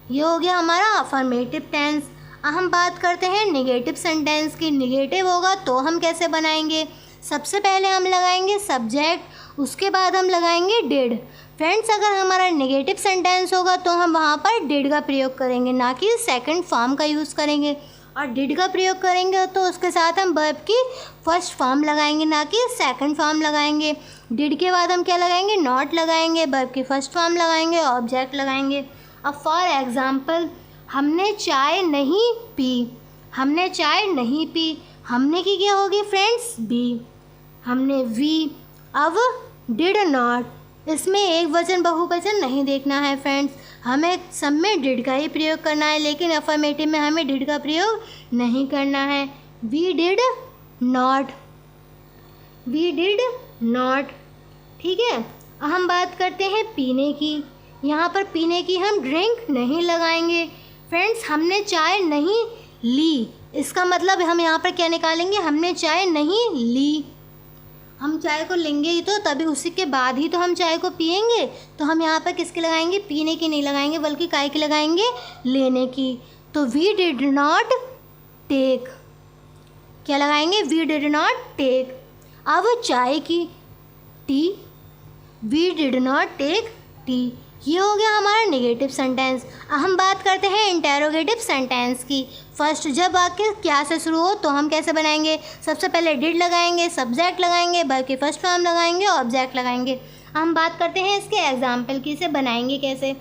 ये हो गया हमारा अफर्मेटिव टेंस। हम बात करते हैं नेगेटिव सेंटेंस की। नेगेटिव होगा तो हम कैसे बनाएंगे, सबसे पहले हम लगाएंगे सब्जेक्ट, उसके बाद हम लगाएंगे डिड। फ्रेंड्स अगर हमारा नेगेटिव सेंटेंस होगा तो हम वहाँ पर डिड का प्रयोग करेंगे, ना कि सेकंड फॉर्म का यूज़ करेंगे। और डिड का प्रयोग करेंगे तो उसके साथ हम वर्ब की फर्स्ट फॉर्म लगाएंगे, ना कि सेकंड फॉर्म लगाएंगे। डिड के बाद हम क्या लगाएंगे, नॉट लगाएंगे, वर्ब की फर्स्ट फॉर्म लगाएंगे, ऑब्जेक्ट लगाएंगे। अब फॉर एग्ज़ाम्पल, हमने चाय नहीं पी, हमने चाय नहीं पी। हमने की क्या होगी फ्रेंड्स, बी, हमने वी। अब डिड नॉट, इसमें एक वचन बहुवचन नहीं देखना है फ्रेंड्स, हमें सब में डिड का ही प्रयोग करना है, लेकिन अफर्मेटिव में हमें डिड का प्रयोग नहीं करना है। We did not, we did not. ठीक है, हम बात करते हैं पीने की। यहाँ पर पीने की हम ड्रिंक नहीं लगाएंगे फ्रेंड्स। हमने चाय नहीं ली, इसका मतलब हम यहाँ पर क्या निकालेंगे, हमने चाय नहीं ली। हम चाय को लेंगे ही तो तभी उसी के बाद ही तो हम चाय को पिएंगे, तो हम यहाँ पर किसकी लगाएंगे, पीने की नहीं लगाएंगे, बल्कि काय की लगाएंगे, लेने की। तो वी डिड नॉट टेक, क्या लगाएंगे, वी डिड नॉट टेक। अब चाय की, tea, we did not take tea. ये हो गया हमारा नेगेटिव सेंटेंस। हम बात करते हैं इंटेरोगेटिव सेंटेंस की। फर्स्ट, जब वाक्य क्या से शुरू हो तो हम कैसे बनाएंगे, सबसे पहले डिड लगाएंगे, सब्जेक्ट लगाएंगे, वर्ब की फर्स्ट फॉर्म लगाएंगे, ऑब्जेक्ट लगाएंगे। हम बात करते हैं इसके एग्जाम्पल की, इसे बनाएंगे कैसे।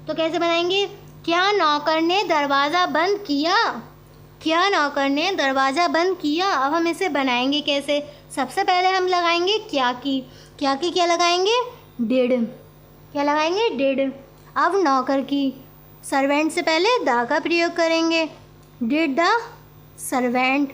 तो कैसे बनाएंगे, क्या नौकर ने दरवाज़ा बंद किया, क्या नौकर ने दरवाज़ा बंद किया। अब हम इसे बनाएंगे कैसे, सबसे पहले हम लगाएंगे क्या की, क्या लगाएंगे, डिड, क्या लगाएंगे, डिड। अब नौकर की, सर्वेंट से पहले द का प्रयोग करेंगे, डिड द सर्वेंट।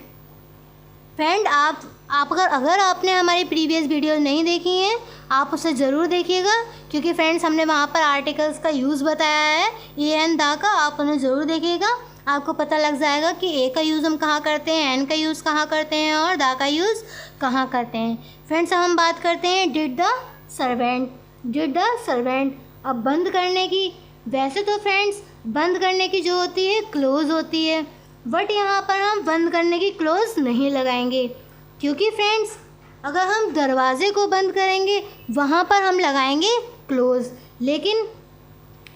फ्रेंड आप अगर आपने हमारी प्रीवियस वीडियो नहीं देखी हैं, आप उसे ज़रूर देखिएगा, क्योंकि फ्रेंड्स हमने वहाँ पर आर्टिकल्स का यूज़ बताया है, ए एन द का, आप उन्हें ज़रूर देखिएगा। आपको पता लग जाएगा कि ए का यूज़ हम कहाँ करते हैं, एन का यूज़ कहाँ करते हैं और द का यूज़ कहाँ करते हैं। फ्रेंड्स हम बात करते हैं did the servant, did the servant. अब बंद करने की, वैसे तो फ्रेंड्स बंद करने की जो होती है क्लोज़ होती है, बट यहाँ पर हम बंद करने की क्लोज नहीं लगाएंगे, क्योंकि फ्रेंड्स अगर हम दरवाजे को बंद करेंगे वहाँ पर हम लगाएंगे क्लोज। लेकिन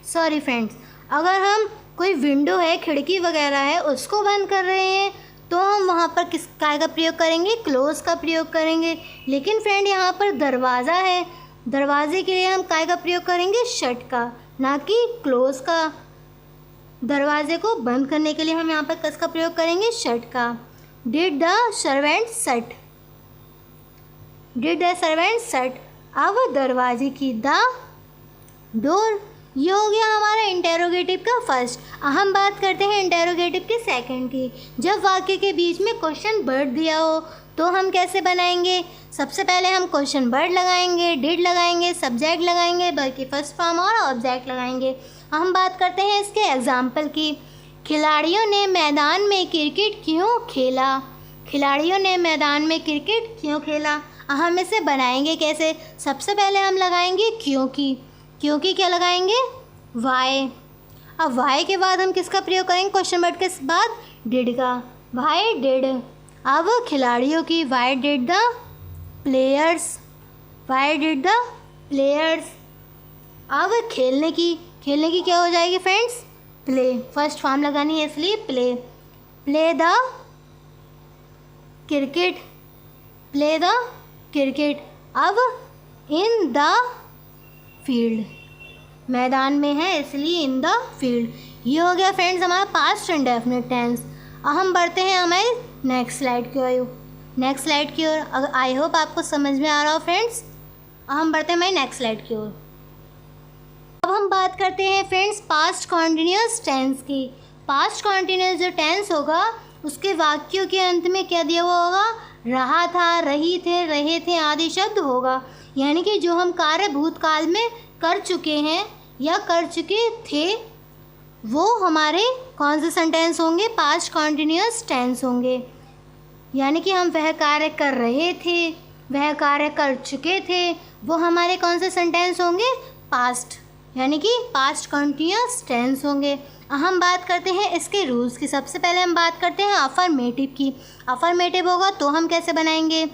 सॉरी फ्रेंड्स, अगर हम कोई विंडो है, खिड़की वगैरह है, उसको बंद कर रहे हैं तो हम वहाँ पर किस काय का प्रयोग करेंगे? क्लोज का प्रयोग करेंगे। लेकिन फ्रेंड यहाँ पर दरवाज़ा है, दरवाजे के लिए हम काय का प्रयोग करेंगे? शट का, ना कि क्लोज का। दरवाजे को बंद करने के लिए हम यहाँ पर किसका प्रयोग करेंगे? शट का। Did the servant shut, did the servant shut अब दरवाजे की द डोर। ये हो गया हमारा इंटेरोगेटिव का फर्स्ट। हम बात करते हैं इंटेरोगेटिव के सेकंड की। जब वाक्य के बीच में क्वेश्चन वर्ड दिया हो तो हम कैसे बनाएंगे? सबसे पहले हम क्वेश्चन वर्ड लगाएंगे, डिड लगाएंगे, सब्जेक्ट लगाएंगे, वर्ब की फर्स्ट फॉर्म और ऑब्जेक्ट लगाएंगे। हम बात करते हैं इसके एग्जाम्पल की। खिलाड़ियों ने मैदान में क्रिकेट क्यों खेला? खिलाड़ियों ने मैदान में क्रिकेट क्यों खेला? हम इसे बनाएंगे कैसे? सबसे पहले हम लगाएंगे क्योंकि। क्योंकि क्या लगाएंगे? वाई। अब वाई के बाद हम किसका प्रयोग करेंगे? क्वेश्चन वर्ड के बाद डिड का। Why did. अब खिलाड़ियों की why did the players, why did the players. अब खेलने की, खेलने की क्या हो जाएगी फ्रेंड्स? प्ले। फर्स्ट फॉर्म लगानी है इसलिए play. Play the cricket, play the cricket. अब इन द फील्ड, मैदान में है इसलिए इन द फील्ड। ये हो गया फ्रेंड्स हमारा पास्ट इंडेफिनिट टेंस। अब हम बढ़ते हैं हमारे नेक्स्ट स्लाइड की ओर, नेक्स्ट स्लाइड की ओर। अगर आई होप आपको समझ में आ रहा हो फ्रेंड्स। अब हम बढ़ते हैं हमारी नेक्स्ट स्लाइड की ओर। अब हम बात करते हैं फ्रेंड्स पास्ट कॉन्टिन्यूस टेंस की। पास्ट कॉन्टिन्यूस जो टेंस होगा उसके वाक्यों के अंत में क्या दिया हुआ होगा? रहा था, रही थे, रहे थे आदि शब्द होगा। यानी कि जो हम कार्य भूतकाल में कर चुके हैं या कर चुके थे वो हमारे कौन से सेंटेंस होंगे? पास्ट कॉन्टिन्यूस टेंस होंगे। यानी कि हम वह कार्य कर रहे थे, वह कार्य कर चुके थे, वो हमारे कौन से सेंटेंस होंगे? पास्ट, यानी कि पास्ट कॉन्टिन्यूस टेंस होंगे। हम बात करते हैं इसके रूल्स की। सबसे पहले हम बात करते हैं अफर्मेटिव की। अफर्मेटिव होगा तो हम कैसे बनाएंगे?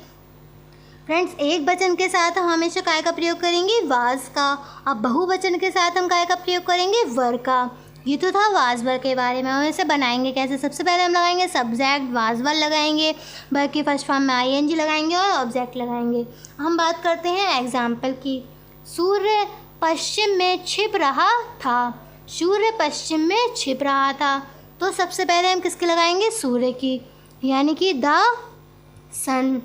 फ्रेंड्स एक वचन के साथ हम हमेशा काय का प्रयोग करेंगे? वाज का। अब बहुवचन के साथ हम काय का प्रयोग करेंगे? वर का। ये तो था वाज वर के बारे में। हम इसे बनाएंगे कैसे? सबसे पहले हम लगाएंगे सब्जेक्ट, वाज वर लगाएंगे, वर्ब की फर्स्ट फॉर्म में आईएनजी लगाएंगे और ऑब्जेक्ट लगाएंगे। हम बात करते हैं एग्जाम्पल की। सूर्य पश्चिम में छिप रहा था, सूर्य पश्चिम में छिप रहा था। तो सबसे पहले हम किसकी लगाएंगे? सूर्य की, यानी कि द सन।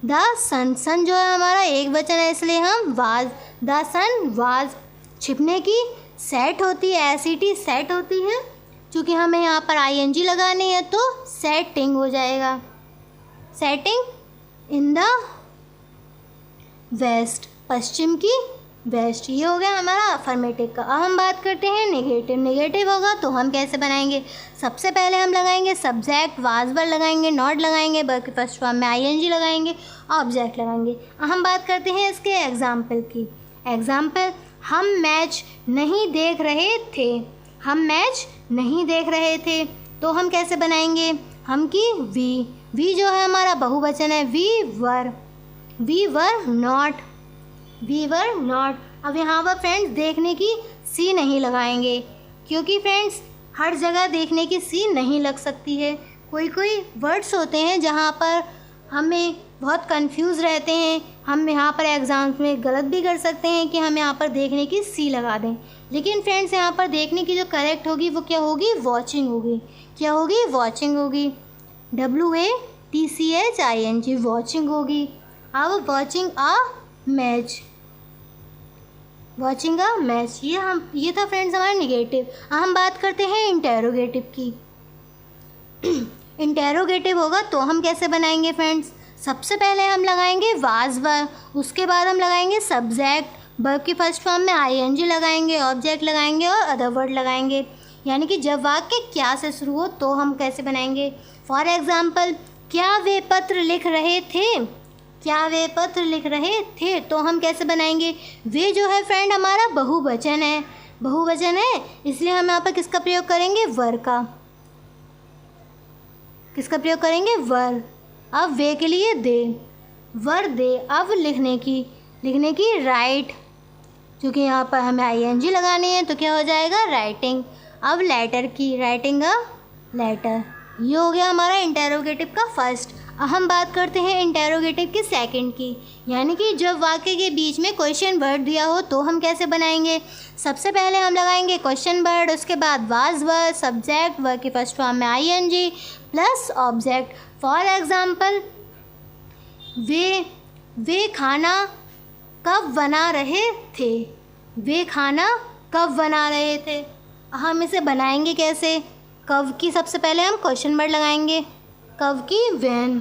द सन, सन जो है हमारा एक वचन है इसलिए हम वाज, द सन वाज। छिपने की सेट होती है, एसईटी सेट होती है। क्योंकि हमें यहाँ पर आईएनजी लगानी है तो सेटिंग हो जाएगा, सेटिंग इन द वेस्ट, पश्चिम की वेस्ट। ये हो गया हमारा अफर्मेटिव का। अब हम बात करते हैं नेगेटिव। नेगेटिव होगा तो हम कैसे बनाएंगे? सबसे पहले हम लगाएंगे सब्जेक्ट, वाज वर लगाएंगे, नॉट लगाएंगे, वर्ब की फर्स्ट फॉर्म में आईएनजी लगाएंगे, ऑब्जेक्ट लगाएंगे। हम बात करते हैं इसके एग्जाम्पल की। एग्जाम्पल, हम मैच नहीं देख रहे थे, हम मैच नहीं देख रहे थे। तो हम कैसे बनाएंगे? हम की वी, वी जो है हमारा बहुवचन है, we were not, we were not. अब यहाँ पर फ्रेंड्स देखने की सी नहीं लगाएंगे, क्योंकि फ्रेंड्स हर जगह देखने की सी नहीं लग सकती है। कोई कोई वर्ड्स होते हैं जहाँ पर हमें बहुत कंफ्यूज रहते हैं। हम यहाँ पर एग्ज़ाम्स में गलत भी कर सकते हैं कि हम यहाँ पर देखने की सी लगा दें। लेकिन फ्रेंड्स यहाँ पर देखने की जो करेक्ट होगी वो क्या होगी? वॉचिंग होगी। क्या होगी? वॉचिंग होगी। WATCHING, वॉचिंग होगी। अब watching a match, watching a match. ये था फ्रेंड्स हमारा निगेटिव। हम बात करते हैं इंटेरोगेटिव की। इंटेरोगेटिव होगा तो हम कैसे बनाएंगे फ्रेंड्स? सबसे पहले हम लगाएंगे वाज वर, उसके बाद हम लगाएंगे सब्जेक्ट, वर्ब की फर्स्ट फॉर्म में आईएनजी लगाएंगे, ऑब्जेक्ट लगाएंगे और अदर वर्ड लगाएंगे। यानी कि जब वाक्य क्या से शुरू हो तो हम कैसे बनाएंगे? फॉर एग्जाम्पल, क्या वे पत्र लिख रहे थे, क्या वे पत्र लिख रहे थे। तो हम कैसे बनाएंगे? वे जो है फ्रेंड हमारा बहुवचन है, बहुवचन है इसलिए हम यहाँ पर किसका प्रयोग करेंगे? वर का। किसका प्रयोग करेंगे? वर। अब वे के लिए दे, वर दे। अब लिखने की राइट, क्योंकि यहाँ पर हमें ING लगानी है तो क्या हो जाएगा? राइटिंग। अब लेटर की, राइटिंग अ लेटर। ये हो गया हमारा इंटेरोगेटिव का फर्स्ट। अब हम बात करते हैं इंटेरोगेटिव की सेकंड की, यानी कि जब वाक्य के बीच में क्वेश्चन वर्ड दिया हो तो हम कैसे बनाएंगे। सबसे पहले हम लगाएंगे क्वेश्चन वर्ड, उसके बाद वाज वर्ड, सब्जेक्ट, वर्ड की फर्स्ट फॉर्म में ING plus object. For example, वे खाना कब बना रहे थे। वे खाना कब बना रहे थे। हम इसे बनाएंगे कैसे? कब की सबसे पहले हम क्वेश्चन वर्ड लगाएंगे, कब की व्हेन,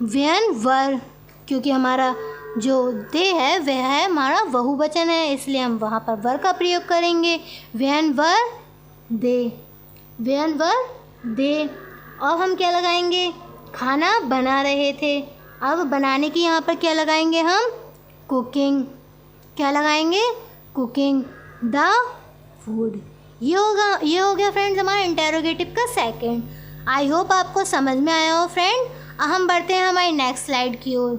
व्हेन वर, क्योंकि हमारा जो दे है वह है हमारा बहुवचन है, इसलिए हम वहाँ पर वर का प्रयोग करेंगे। When were they, when were they. अब हम क्या लगाएंगे? खाना बना रहे थे। अब बनाने की यहाँ पर क्या लगाएंगे हम? कुकिंग। क्या लगाएंगे? Cooking the food. ये हो गया फ्रेंड्स हमारा इंटेरोगेटिव का सेकंड। आई होप आपको समझ में आया हो फ्रेंड। हम बढ़ते हैं हमारी नेक्स्ट स्लाइड की ओर।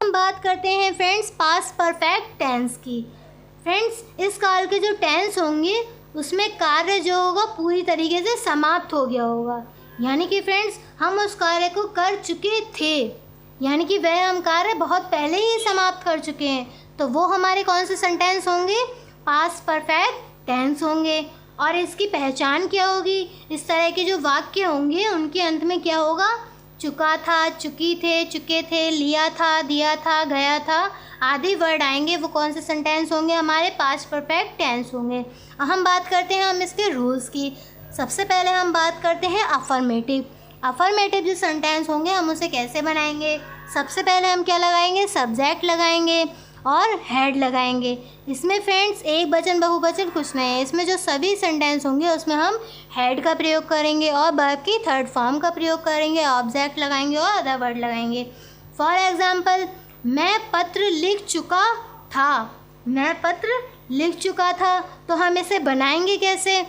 हम बात करते हैं फ्रेंड्स पास्ट परफेक्ट टेंस की। फ्रेंड्स इस काल के जो टेंस होंगे उसमें कार्य जो होगा पूरी तरीके से समाप्त हो गया होगा, यानी कि फ्रेंड्स हम उस कार्य को कर चुके थे, यानी कि वह हम कार्य बहुत पहले ही समाप्त कर चुके हैं, तो वो हमारे कौन से सेंटेंस होंगे? पास्ट परफेक्ट टेंस होंगे। और इसकी पहचान क्या होगी? इस तरह के जो वाक्य होंगे उनके अंत में क्या होगा? चुका था, चुकी थे, चुके थे, लिया था, दिया था, गया था आदि वर्ड आएंगे। वो कौन से सेंटेंस होंगे? हमारे पास्ट परफेक्ट टेंस होंगे। हम बात करते हैं हम इसके रूल्स की। सबसे पहले हम बात करते हैं अफर्मेटिव। अफर्मेटिव जो सेंटेंस होंगे हम उसे कैसे बनाएंगे? सबसे पहले हम क्या लगाएंगे? सब्जेक्ट लगाएंगे और हेड लगाएंगे। इसमें फ्रेंड्स एक वचन बहुवचन कुछ नहीं है, इसमें जो सभी सेंटेंस होंगे उसमें हम हेड का प्रयोग करेंगे और वर्ब की थर्ड फॉर्म का प्रयोग करेंगे, ऑब्जेक्ट लगाएंगे और अदर वर्ड लगाएंगे। फॉर एग्जाम्पल, मैं पत्र लिख चुका था। मैं पत्र लिख चुका था, तो हम इसे बनाएंगे कैसे?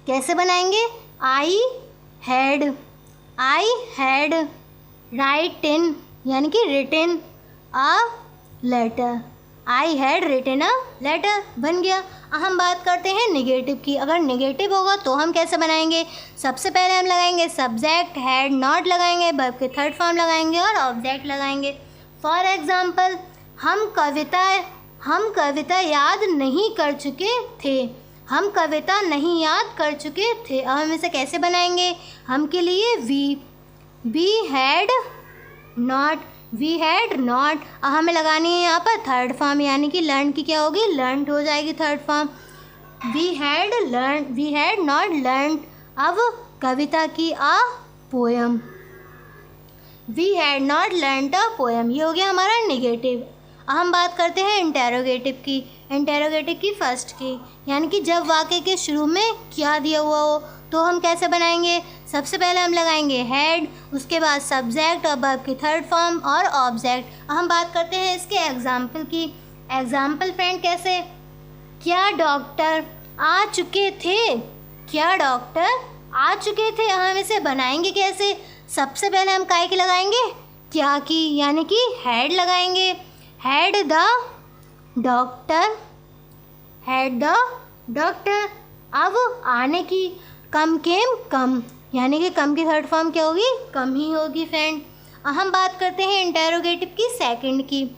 कैसे बनाएंगे? आई हैड राइटन, यानी कि written a letter. I had written a letter बन गया। हम बात करते हैं निगेटिव की। अगर निगेटिव होगा तो हम कैसे बनाएंगे? सबसे पहले हम लगाएंगे सब्जेक्ट, हैड नॉट लगाएंगे, वर्ब के थर्ड फॉर्म लगाएंगे और ऑब्जेक्ट लगाएंगे। फॉर एग्जाम्पल, हम कविता याद नहीं कर चुके थे। हम कविता नहीं याद कर चुके थे। अब हम इसे कैसे बनाएंगे? हम के लिए वी हैड नॉट। अब हमें लगानी है यहाँ पर थर्ड फॉर्म, यानी कि लर्न की क्या होगी? लर्नड हो जाएगी third form. We had not learned. अब कविता की a poem. We had not learned a poem. ये हो गया हमारा निगेटिव। हम बात करते हैं इंटेरोगेटिव की। इंटेरोगेटिव की फर्स्ट की, यानी कि जब वाक्य के शुरू में क्या दिया हुआ हो तो हम कैसे बनाएंगे? सबसे पहले हम लगाएंगे हेड, उसके बाद सब्जेक्ट और वर्ब की थर्ड फॉर्म और ऑब्जेक्ट। हम बात करते हैं इसके एग्जाम्पल की। एग्जाम्पल फ्रेंड कैसे? क्या डॉक्टर आ चुके थे। क्या डॉक्टर आ चुके थे। हम इसे बनाएंगे कैसे? सबसे पहले हम काय की लगाएंगे? क्या की, यानी कि हेड लगाएंगे। Had the doctor. अब आने की, कम केम कम, यानी कि कम की थर्ड फॉर्म क्या होगी? कम ही होगी फ्रेंड। हम बात करते हैं इंटेरोगेटिव की सेकंड की।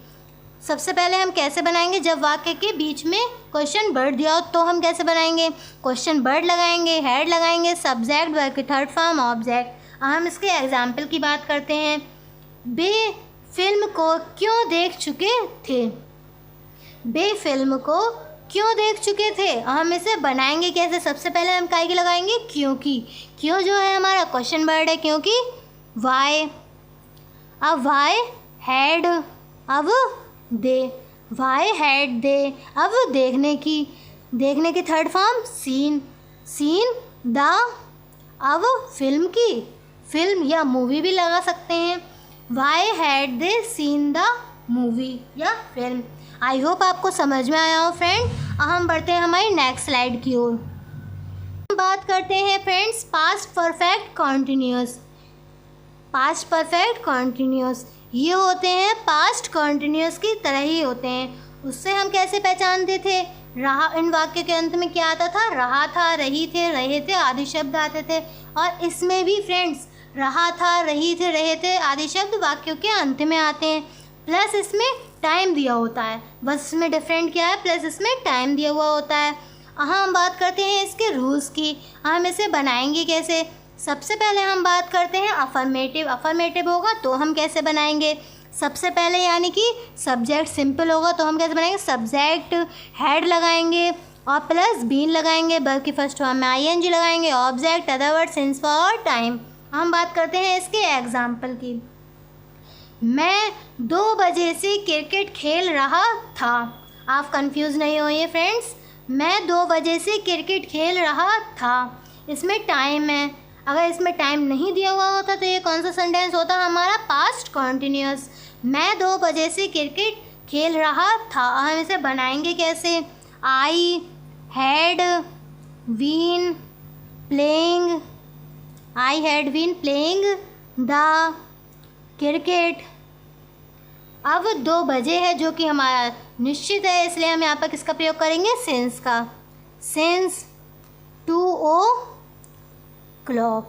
सबसे पहले हम कैसे बनाएंगे? जब वाक्य के बीच में क्वेश्चन वर्ड दिया हो तो हम कैसे बनाएंगे? क्वेश्चन वर्ड लगाएंगे, हेड लगाएंगे, सब्जेक्ट, वर्ब की थर्ड फॉर्म, ऑब्जेक्ट। हम इसके एग्जाम्पल की बात करते हैं। बे फिल्म को क्यों देख चुके थे। बे फिल्म को क्यों देख चुके थे। हम इसे बनाएंगे कैसे? सबसे पहले हम काय की लगाएंगे? क्योंकि। क्यों जो है हमारा क्वेश्चन वर्ड है, क्योंकि। वाई। अब वाई हैड, अब दे। वाई हैड दे। अब देखने की थर्ड फॉर्म सीन द। अब फिल्म की, फिल्म या मूवी भी लगा सकते हैं। Why had they seen the movie या फिल्म। आई होप आपको समझ में आया हो फ्रेंड। हम बढ़ते हैं हमारी नेक्स्ट स्लाइड की ओर। हम बात करते हैं friends past perfect continuous. Past perfect continuous ये होते हैं पास्ट कॉन्टिन्यूअस की तरह ही होते हैं। उससे हम कैसे पहचानते थे? रहा, इन वाक्य के अंत में क्या आता था? रहा था, रही थे, रहे थे आदि शब्द आते थे। और इसमें भी फ्रेंड्स रहा था, रही थे, रहे थे आदि शब्द वाक्यों के अंत में आते हैं। प्लस इसमें टाइम दिया होता है, बस इसमें डिफरेंट क्या है, प्लस इसमें टाइम दिया हुआ होता है। हम बात करते हैं इसके रूल्स की। हम इसे बनाएंगे कैसे? सबसे पहले हम बात करते हैं अफर्मेटिव। अफर्मेटिव होगा तो हम कैसे बनाएंगे? सबसे पहले यानी कि सब्जेक्ट सिंपल होगा तो हम कैसे बनाएंगे? सब्जेक्ट हैड लगाएंगे और प्लस बीन लगाएंगे, वर्ब की फर्स्ट फॉर्म में आईएनजी लगाएंगे, object, other word, since for, time. हम बात करते हैं इसके एग्जाम्पल की। मैं 2 बजे से क्रिकेट खेल रहा था। आप कंफ्यूज नहीं होइए फ्रेंड्स, मैं 2 बजे से क्रिकेट खेल रहा था, इसमें टाइम है। अगर इसमें टाइम नहीं दिया हुआ होता तो ये कौन सा सेंटेंस होता? हमारा पास्ट कॉन्टिन्यूअस। मैं 2 बजे से क्रिकेट खेल रहा था। हम इसे बनाएंगे कैसे? I had been playing, I had been playing the cricket. अब 2 बजे है जो कि हमारा निश्चित है, इसलिए हम यहाँ पर किसका प्रयोग करेंगे? सिंस का। Since 2 o'clock।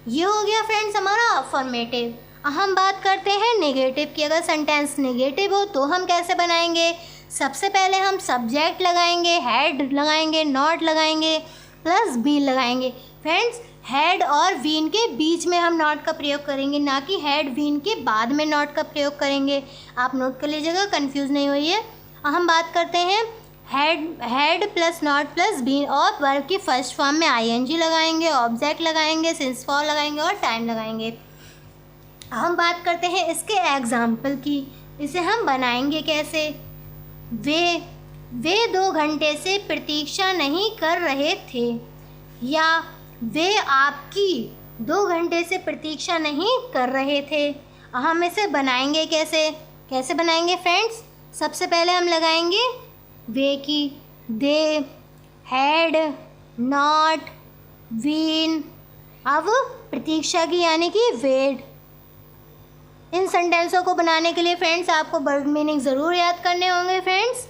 ये हो गया फ्रेंड्स हमारा अफर्मेटिव। हम बात करते हैं नेगेटिव की। अगर सेंटेंस नेगेटिव हो तो हम कैसे बनाएंगे? सबसे पहले हम सब्जेक्ट लगाएंगे, हैड लगाएंगे, नॉट लगाएंगे, प्लस बीन लगाएंगे। फ्रेंड्स हैड और बीन के बीच में हम नॉट का प्रयोग करेंगे, ना कि हैड बीन के बाद में नॉट का प्रयोग करेंगे। आप नोट कर लीजिएगा, कंफ्यूज नहीं होइए। हम बात करते हैं had plus not plus been और वर्ब की फर्स्ट फॉर्म में आईएनजी लगाएंगे, ऑब्जेक्ट लगाएंगे, सिंस फॉर लगाएंगे और टाइम लगाएंगे। हम बात करते हैं इसके एग्जाम्पल की। इसे हम बनाएंगे कैसे? वे 2 घंटे से प्रतीक्षा नहीं कर रहे थे, या वे आपकी 2 घंटे से प्रतीक्षा नहीं कर रहे थे। हम इसे बनाएंगे कैसे? कैसे बनाएंगे फ्रेंड्स? सबसे पहले हम लगाएंगे वे की, दे, हैड, नॉट, बीन, अब प्रतीक्षा की यानी कि वेट। इन सेंटेंसों को बनाने के लिए फ्रेंड्स आपको वर्ड मीनिंग ज़रूर याद करने होंगे फ्रेंड्स।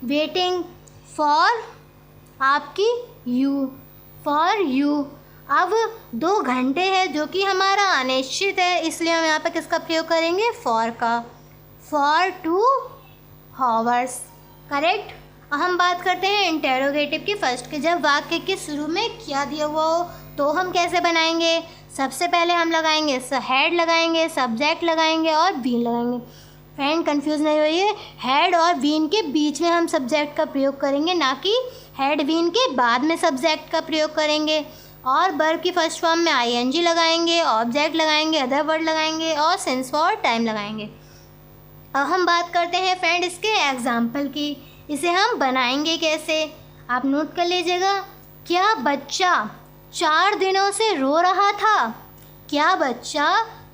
वेटिंग फॉर आपकी यू, फॉर यू। अब 2 घंटे है जो कि हमारा अनिश्चित है, इसलिए हम यहाँ पर किसका प्रयोग करेंगे? फॉर का। For 2 hours, correct. हम बात करते हैं इंटेरोगेटिव की फर्स्ट के। जब वाक्य के शुरू में क्या दिया हुआ हो तो हम कैसे बनाएंगे? सबसे पहले हम लगाएंगे हैड लगाएंगे, सब्जेक्ट लगाएंगे और बीन लगाएंगे। फ्रेंड कंफ्यूज नहीं होइए, हैड और बीन के बीच में हम सब्जेक्ट का प्रयोग करेंगे, ना कि हैड बीन के बाद में सब्जेक्ट का प्रयोग करेंगे। और वर्ब की फर्स्ट फॉर्म में आईएनजी लगाएंगे, ऑब्जेक्ट लगाएंगे, अदर वर्ड लगाएंगे और सिंस फॉर टाइम लगाएंगे। अब हम बात करते हैं फ्रेंड इसके एग्जाम्पल की। इसे हम बनाएंगे कैसे? आप नोट कर लीजिएगा। क्या बच्चा 4 दिनों से रो रहा था? क्या बच्चा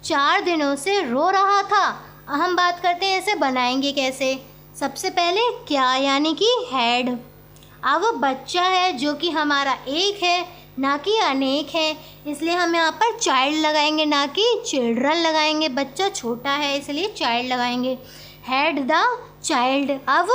4 दिनों से रो रहा था? हम बात करते हैं इसे बनाएंगे कैसे? सबसे पहले क्या यानी कि हैड। अब बच्चा है जो कि हमारा एक है, ना कि अनेक है, इसलिए हम यहाँ पर चाइल्ड लगाएंगे, ना कि चिल्ड्रन लगाएंगे। बच्चा छोटा है इसलिए चाइल्ड लगाएंगे। हैड द चाइल्ड, अब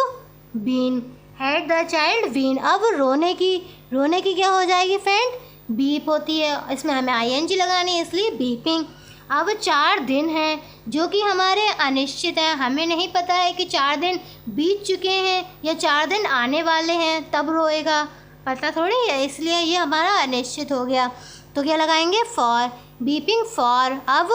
been, had the child been. अब रोने की क्या हो जाएगी फ्रेंड? बीप होती है, इसमें हमें आईएनजी लगानी है इसलिए बीपिंग। अब 4 दिन हैं जो कि हमारे अनिश्चित हैं, हमें नहीं पता है कि 4 दिन बीत चुके हैं या 4 दिन आने वाले हैं तब रोएगा, पता थोड़ी है, इसलिए ये हमारा अनिश्चित हो गया। तो क्या लगाएंगे? For, beeping for. अब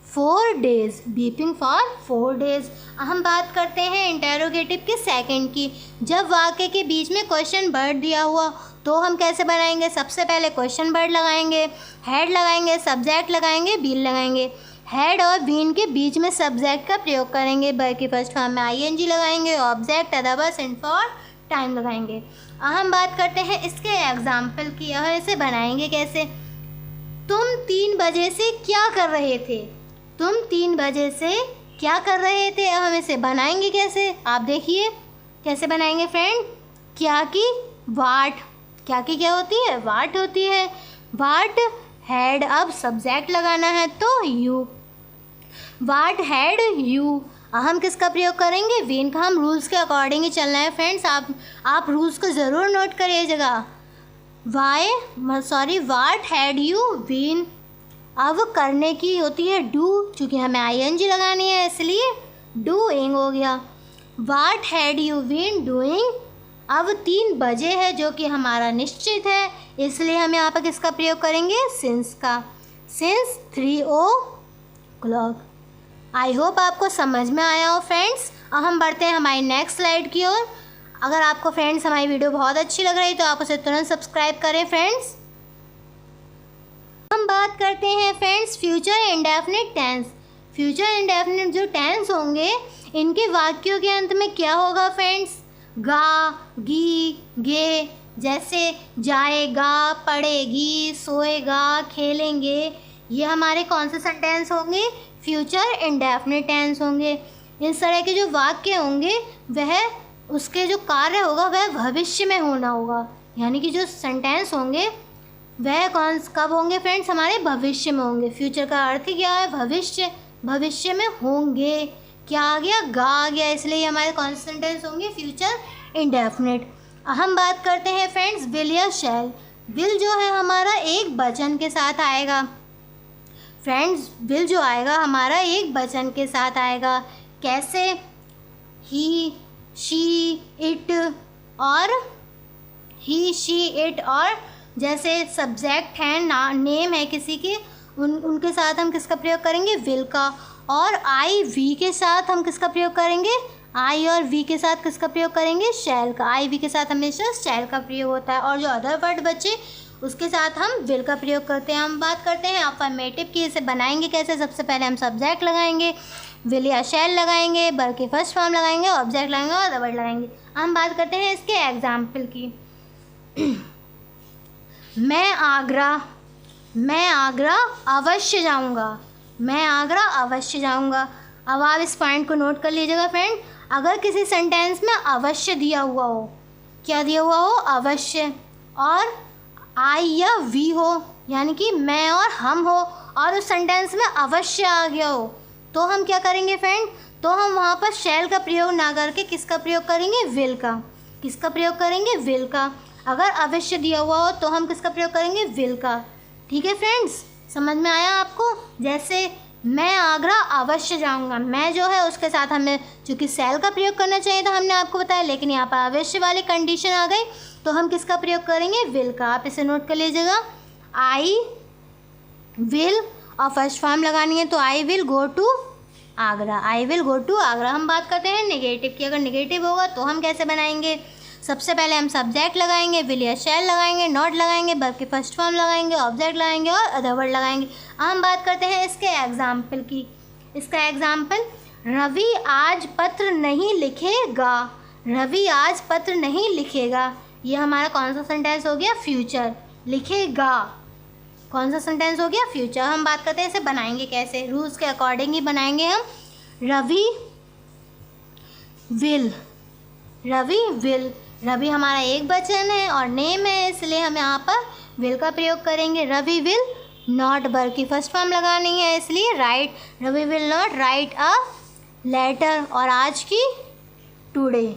4 days, बीपिंग फॉर 4 days। हम बात करते हैं इंटेरोगेटिव के सेकंड की। जब वाक्य के बीच में क्वेश्चन वर्ड दिया हुआ तो हम कैसे बनाएंगे? सबसे पहले क्वेश्चन वर्ड लगाएंगे, हेड लगाएंगे, सब्जेक्ट लगाएंगे, बीन लगाएंगे। हेड और बीन के बीच में सब्जेक्ट का प्रयोग करेंगे, वर्ब की फर्स्ट फॉर्म में आईएनजी लगाएंगे, object, other word, since for time लगाएंगे। हम बात करते हैं इसके एग्जाम्पल की और इसे बनाएंगे कैसे? तुम 3 बजे से क्या कर रहे थे? तुम 3 बजे से क्या कर रहे थे? अब हम इसे बनाएंगे कैसे? आप देखिए कैसे बनाएंगे फ्रेंड। क्या की वाट, क्या की क्या होती है, वाट होती है। वाट हैड, अब सब्जेक्ट लगाना है तो यू, वाट हैड यू। हम किसका प्रयोग करेंगे, बीन का। हम रूल्स के अकॉर्डिंग ही चलना है फ्रेंड्स, आप रूल्स को ज़रूर नोट करिएगा। वाट हैड यू बीन, अब करने की होती है डू, चूँकि हमें आईएनजी लगानी है इसलिए डूइंग हो गया। वाट हैड यू बीन डूइंग, अब 3 बजे है जो कि हमारा निश्चित है, इसलिए हम यहाँ पर किसका प्रयोग करेंगे, सिंस का। Since 3 o'clock। आई होप आपको समझ में आया हो फ्रेंड्स। अब हम बढ़ते हैं हमारी नेक्स्ट स्लाइड की ओर। अगर आपको फ्रेंड्स हमारी वीडियो बहुत अच्छी लग रही तो आप उसे तुरंत सब्सक्राइब करें फ्रेंड्स। हम बात करते हैं friends future indefinite tense. Future indefinite जो टेंस होंगे इनके वाक्यों के अंत में क्या होगा फ्रेंड्स, गा, गी, गे। जैसे जाएगा, पढ़ेगी, सोएगा, खेलेंगे, ये हमारे कौन से सेंटेंस होंगे, फ्यूचर इंडेफिनिट टेंस होंगे। इस तरह के जो वाक्य होंगे वह उसके जो कार्य होगा वह भविष्य में होना होगा, यानी कि जो सेंटेंस होंगे वह कब होंगे फ्रेंड्स, हमारे भविष्य में होंगे। फ्यूचर का अर्थ ही क्या है, भविष्य, भविष्य में होंगे। क्या आ गया, गा आ गया, इसलिए हमारे कौन से सेंटेंस होंगे, फ्यूचर इंडेफिनिट। हम बात करते हैं फ्रेंड्स विल या शैल। विल जो है हमारा एक वचन के साथ आएगा फ्रेंड्स, विल जो आएगा हमारा एक वचन के साथ आएगा। कैसे, ही, शी, इट और ही, शी, इट, और जैसे सब्जेक्ट है, नेम है किसी के, उनके साथ हम किसका प्रयोग करेंगे, विल का। और आई, वी के साथ हम किसका प्रयोग करेंगे, आई और वी के साथ किसका प्रयोग करेंगे, शैल का। आई, वी के साथ हमेशा शैल का प्रयोग होता है, और जो अदर वर्ड बचे उसके साथ हम विल का प्रयोग करते हैं। हम बात करते हैं अफर्मेटिव की, इसे बनाएंगे कैसे। सबसे पहले हम सब्जेक्ट लगाएंगे, विल या शैल लगाएंगे, वर्ब की फर्स्ट फॉर्म लगाएंगे, ऑब्जेक्ट लगाएंगे और अदर वर्ड लगाएंगे। हम बात करते हैं इसके एग्जाम्पल की। मैं आगरा अवश्य जाऊंगा, मैं आगरा अवश्य जाऊंगा। अब आप इस पॉइंट को नोट कर लीजिएगा फ्रेंड, अगर किसी सेंटेंस में अवश्य दिया हुआ हो, क्या दिया हुआ हो, अवश्य, और आई या वी हो, यानी कि मैं और हम हो, और उस सेंटेंस में अवश्य आ गया हो, तो हम क्या करेंगे फ्रेंड, तो हम वहाँ पर शैल का प्रयोग ना करके किसका प्रयोग करेंगे, विल का। किसका प्रयोग करेंगे, विल का। अगर अवश्य दिया हुआ हो तो हम किसका प्रयोग करेंगे, विल का। ठीक है फ्रेंड्स, समझ में आया आपको। जैसे मैं आगरा अवश्य जाऊंगा, मैं जो है उसके साथ हमें चूँकि शैल का प्रयोग करना चाहिए था, हमने आपको बताया, लेकिन यहाँ पर अवश्य वाली कंडीशन आ गई तो हम किसका प्रयोग करेंगे, विल का। आप इसे नोट कर लीजिएगा, आई विल, और फर्स्ट फॉर्म लगानी है तो I will go to Agra, I will go to Agra. हम बात करते हैं नेगेटिव की। अगर नेगेटिव होगा तो हम कैसे बनाएंगे, सबसे पहले हम सब्जेक्ट लगाएंगे, विल या शैल लगाएंगे, नॉट लगाएंगे, वर्ब की फर्स्ट फॉर्म लगाएंगे, ऑब्जेक्ट लगाएंगे और अदर वर्ड लगाएंगे। हम बात करते हैं इसके एग्जाम्पल की। इसका एग्जाम्पल, रवि आज पत्र नहीं लिखेगा, रवि आज पत्र नहीं लिखेगा। ये हमारा कौन सा सेंटेंस हो गया, फ्यूचर। लिखेगा कौन सा सेंटेंस हो गया, फ्यूचर। हम बात करते हैं इसे बनाएंगे कैसे, रूल्स के अकॉर्डिंग ही बनाएंगे हम। रवि विल, रवि विल, रवि हमारा एक वचन है और नेम है, इसलिए हम यहाँ पर विल का प्रयोग करेंगे। रवि विल नॉट, वर्ब की फर्स्ट फॉर्म लगानी है इसलिए write, Ravi will not write a letter, और आज की टुडे।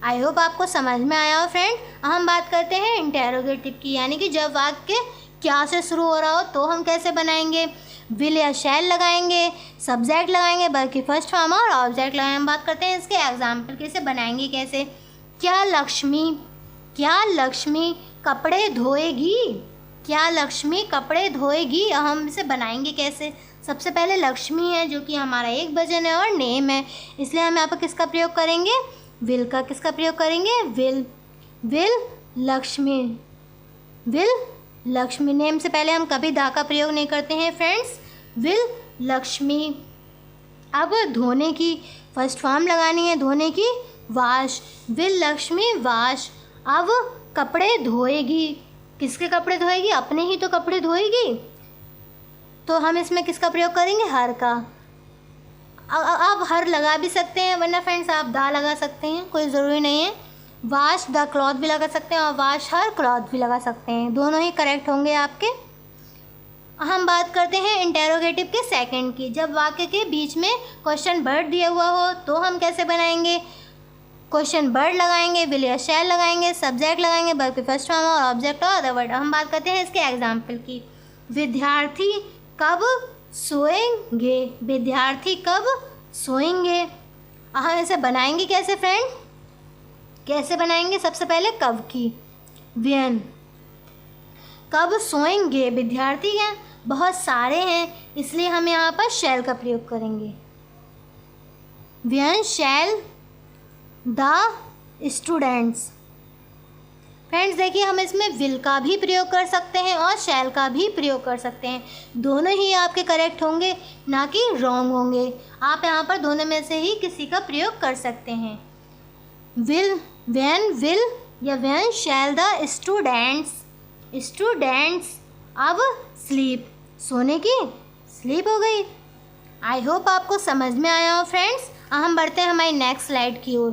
आई होप आपको समझ में आया हो फ्रेंड। हम बात करते हैं इंटेरोगेटिव की, यानी कि जब वाक्य क्या से शुरू हो रहा हो तो हम कैसे बनाएंगे, विल या शैल लगाएंगे, सब्जेक्ट लगाएंगे, वर्ब की फर्स्ट फॉर्म और ऑब्जेक्ट लगाएंगे। हम बात करते हैं इसके एग्जाम्पल कैसे बनाएंगे कैसे। क्या लक्ष्मी कपड़े धोएगी, क्या लक्ष्मी कपड़े धोएगी। हम इसे बनाएंगे कैसे, सबसे पहले लक्ष्मी है जो कि हमारा एक वचन है और नेम है, इसलिए हम यहाँ पर किसका प्रयोग करेंगे, विल का। किसका प्रयोग करेंगे, will. Will Lakshmi, will Lakshmi. Name से पहले हम कभी दा का प्रयोग नहीं करते हैं फ्रेंड्स। विल लक्ष्मी। अब धोने की फर्स्ट फॉर्म लगानी है, धोने की वाश, विल लक्ष्मी वाश। अब कपड़े धोएगी, किसके कपड़े धोएगी, अपने ही तो कपड़े धोएगी, तो हम इसमें किसका प्रयोग करेंगे, हर का। अब हर लगा भी सकते हैं, वरना फ्रेंड्स आप दा लगा सकते हैं, कोई ज़रूरी नहीं है। वाश द क्लॉथ भी लगा सकते हैं और वाश हर क्लॉथ भी लगा सकते हैं, दोनों ही करेक्ट होंगे आपके। हम बात करते हैं इंटेरोगेटिव के सेकंड की। जब वाक्य के बीच में क्वेश्चन वर्ड दिया हुआ हो तो हम कैसे बनाएंगे? क्वेश्चन वर्ड लगाएंगे, विल या शैल लगाएंगे, सब्जेक्ट लगाएंगे, वर्ब की फर्स्ट फॉर्म और ऑब्जेक्ट और अदर वर्ड। हम बात करते हैं इसके एग्जाम्पल की। विद्यार्थी कब सोएंगे? विद्यार्थी कब सोएंगे? हम इसे बनाएंगे कैसे फ्रेंड? कैसे बनाएंगे? सबसे पहले कब की, व्हेन। कब सोएंगे? विद्यार्थी हैं, बहुत सारे हैं, इसलिए हम यहाँ पर शैल का प्रयोग करेंगे। When shall the students. Friends देखिए, हम इसमें विल का भी प्रयोग कर सकते हैं और शैल का भी प्रयोग कर सकते हैं, दोनों ही आपके करेक्ट होंगे, ना कि रॉन्ग होंगे। आप यहाँ पर दोनों में से ही किसी का प्रयोग कर सकते हैं। विल, व्हेन विल या व्हेन शैल द स्टूडेंट्स अब स्लीप, सोने की स्लीप हो गई। आई होप आपको समझ में आया हो फ्रेंड्स। हम बढ़ते हैं हमारी नेक्स्ट स्लाइड की ओर।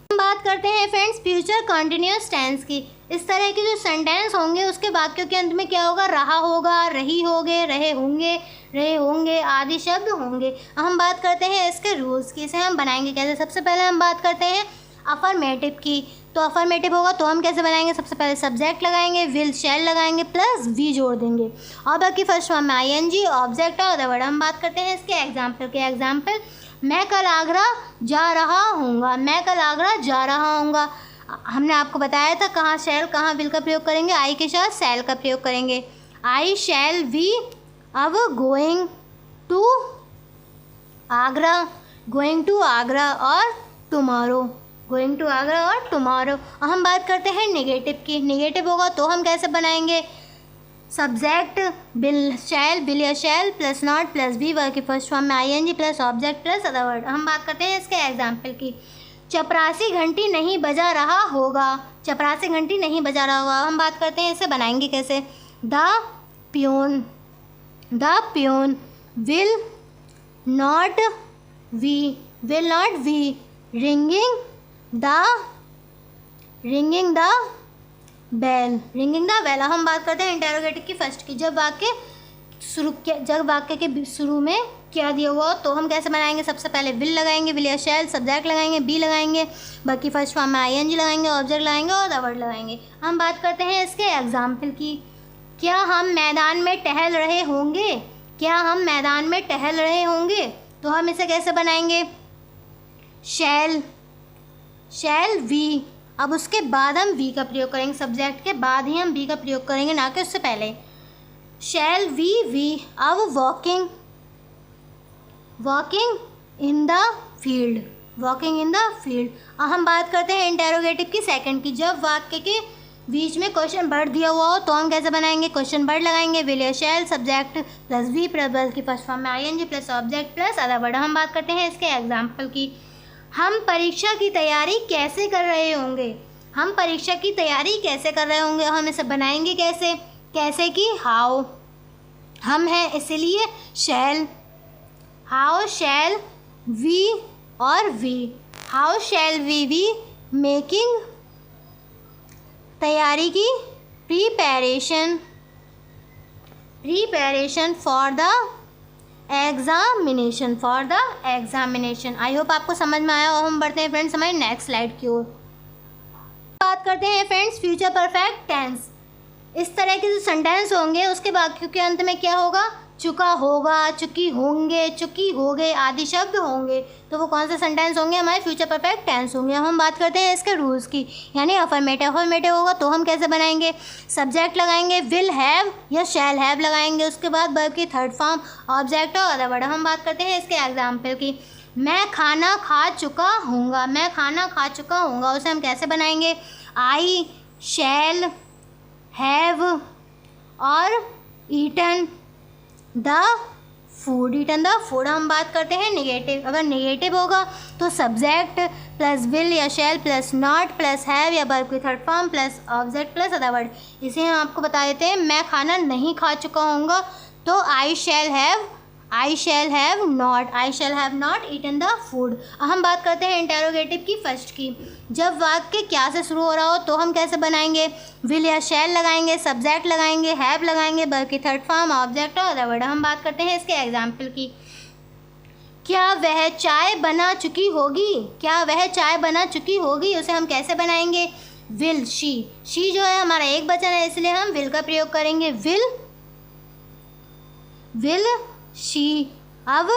हम बात करते हैं फ्रेंड्स फ्यूचर कंटिन्यूअस टेंस की। इस तरह के जो सेंटेंस होंगे उसके वाक्यों के अंत में क्या होगा? रहा होगा, रही होगे, रहे होंगे आदि शब्द होंगे। हम बात करते हैं इसके रूल्स की। इसे हम बनाएंगे कैसे? सबसे पहले हम बात करते हैं अफर्मेटिव की। तो अफर्मेटिव होगा तो हम कैसे बनाएंगे? सबसे पहले सब्जेक्ट लगाएंगे, विल शैल लगाएंगे, प्लस वी जोड़ देंगे और बाकी फर्स्ट फॉर्म में आईएनजी, ऑब्जेक्ट और अदर वर्ड। हम बात करते हैं इसके एग्जाम्पल के। एग्जाम्पल, मैं कल आगरा जा रहा हूँगा। मैं कल आगरा जा रहा हूँगा। हमने आपको बताया था कहाँ शैल कहाँ विल का प्रयोग करेंगे। आई के साथ शैल का प्रयोग करेंगे। आई शैल वी अब going to Agra, going to Agra और टुमारो, गोइंग टू आगरा और टुमारो। हम बात करते हैं नेगेटिव की। नेगेटिव होगा तो हम कैसे बनाएंगे? सब्जेक्ट विल या shall plus not plus V, verb की फर्स्ट फॉर्म में ING plus object plus other word. हम बात करते हैं इसके एग्जाम्पल की। चपरासी घंटी नहीं बजा रहा होगा। चपरासी घंटी नहीं बजा रहा होगा। हम बात करते हैं इसे बनाएंगे कैसे? The peon will not be ringing the bell. हम बात करते हैं इंटेरोगेटिव की फर्स्ट की। जब वाक्य के शुरू में क्या दिया हुआ तो हम कैसे बनाएंगे? सबसे पहले विल लगाएंगे, विल या शैल, सब्जेक्ट लगाएंगे, बी लगाएंगे, बाकी फर्स्ट फॉर्म में आईएनजी लगाएंगे, ऑब्जेक्ट लगाएंगे और द वर्ड लगाएंगे। हम बात करते हैं इसके एग्जाम्पल की। क्या हम मैदान में टहल रहे होंगे? क्या हम मैदान में टहल रहे होंगे? तो हम इसे कैसे बनाएंगे? Shall we. अब उसके बाद हम वी का प्रयोग करेंगे, सब्जेक्ट के बाद ही हम वी का प्रयोग करेंगे, ना कि उससे पहले। शैल वी अब वॉकिंग इन द फील्ड। हम बात करते हैं इंटेरोगेटिव की सेकंड की। जब वाक्य के बीच में क्वेश्चन वर्ड दिया हुआ हो तो हम कैसे बनाएंगे? क्वेश्चन वर्ड लगाएंगे, विल या shall, subject plus V plus की फर्स्ट फॉर्म में ING plus object plus other word. हम बात करते हैं इसके एग्जाम्पल की। हम परीक्षा की तैयारी कैसे कर रहे होंगे? हम परीक्षा की तैयारी कैसे कर रहे होंगे? हम इसे बनाएंगे कैसे? कैसे कि हाउ। हम हैं इसलिए शैल। हाउ शैल वी और we. How shall we be making, तैयारी की, preparation for the examination. I hope आपको समझ में आया। और हम बढ़ते हैं फ्रेंड्स हमारी नेक्स्ट स्लाइड की ओर। बात करते हैं फ्रेंड्स फ्यूचर परफेक्ट टेंस। इस तरह के जो सेंटेंस होंगे उसके वाक्यों के अंत में क्या होगा? चुका होगा, चुकी होंगे, चुकी हो गए आदि शब्द होंगे। तो वो कौन से सेंटेंस होंगे? हमारे फ्यूचर परफेक्ट टेंस होंगे। हम बात करते हैं इसके रूल्स की, यानी अफर्मेटिव होगा तो हम कैसे बनाएंगे? सब्जेक्ट लगाएंगे, विल हैव या शैल हैव लगाएंगे, उसके बाद वर्ब की थर्ड फॉर्म, ऑब्जेक्ट और अदर वर्ड। हम बात करते हैं इसके एग्जाम्पल की। मैं खाना खा चुका हूँगा, उसे हम कैसे बनाएंगे? आई शैल हैव और ईटन द फूड। हम बात करते हैं नेगेटिव। अगर नेगेटिव होगा तो सब्जेक्ट प्लस विल या shall plus not plus have या वर्ब की third form plus object plus other word. इसे हम आपको बता देते हैं। मैं खाना नहीं खा चुका हूँगा तो I shall have I shall have not eaten the food. हम बात करते हैं इंटेरोगेटिव की फर्स्ट की। जब वाक्य क्या से शुरू हो रहा हो तो हम कैसे बनाएंगे, विल या शैल लगाएंगे, सब्जेक्ट लगाएंगे, हैव लगाएंगे, बल्कि थर्ड फॉर्म, ऑब्जेक्ट और अदर वर्ड। हम बात करते हैं इसके एग्जाम्पल की। क्या वह चाय बना चुकी होगी, उसे हम कैसे बनाएंगे, विल शी जो है हमारा एक वचन है इसलिए हम विल का प्रयोग करेंगे, विल शी। अब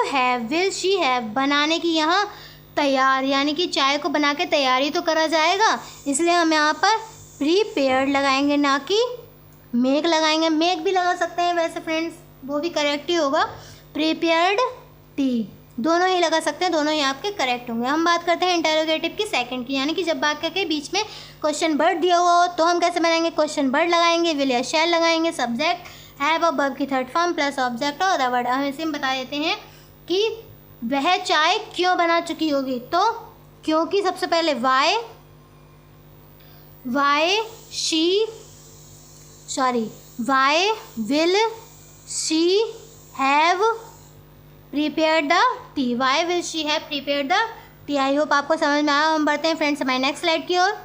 विल शी हैव बनाने की यहाँ तैयार, यानी कि चाय को बना के तैयारी तो करा जाएगा, इसलिए हम यहाँ पर प्रीपेयर्ड लगाएंगे, ना कि मेक लगाएंगे। मेक भी लगा सकते हैं वैसे फ्रेंड्स, वो भी करेक्ट ही होगा। प्रीपेयर्ड टी दोनों ही लगा सकते हैं, दोनों ही आपके करेक्ट होंगे। हम बात करते हैं इंटेरोगेटिव की सेकंड की, यानी कि जब वाक्य के बीच में क्वेश्चन वर्ड दिया हुआ हो तो हम कैसे बनाएंगे, क्वेश्चन वर्ड लगाएंगे, विल या शैल लगाएंगे, सब्जेक्ट हैव और वर्ब की थर्ड फॉर्म प्लस ऑब्जेक्ट और अदर वर्ड। हम इसे बता देते हैं कि वह चाय क्यों बना चुकी होगी, तो क्योंकि सबसे पहले why will she have prepared the tea, why will she have prepared the tea. I hope आपको समझ में आया। हम बढ़ते हैं फ्रेंड्स हमारे नेक्स्ट स्लाइड की ओर।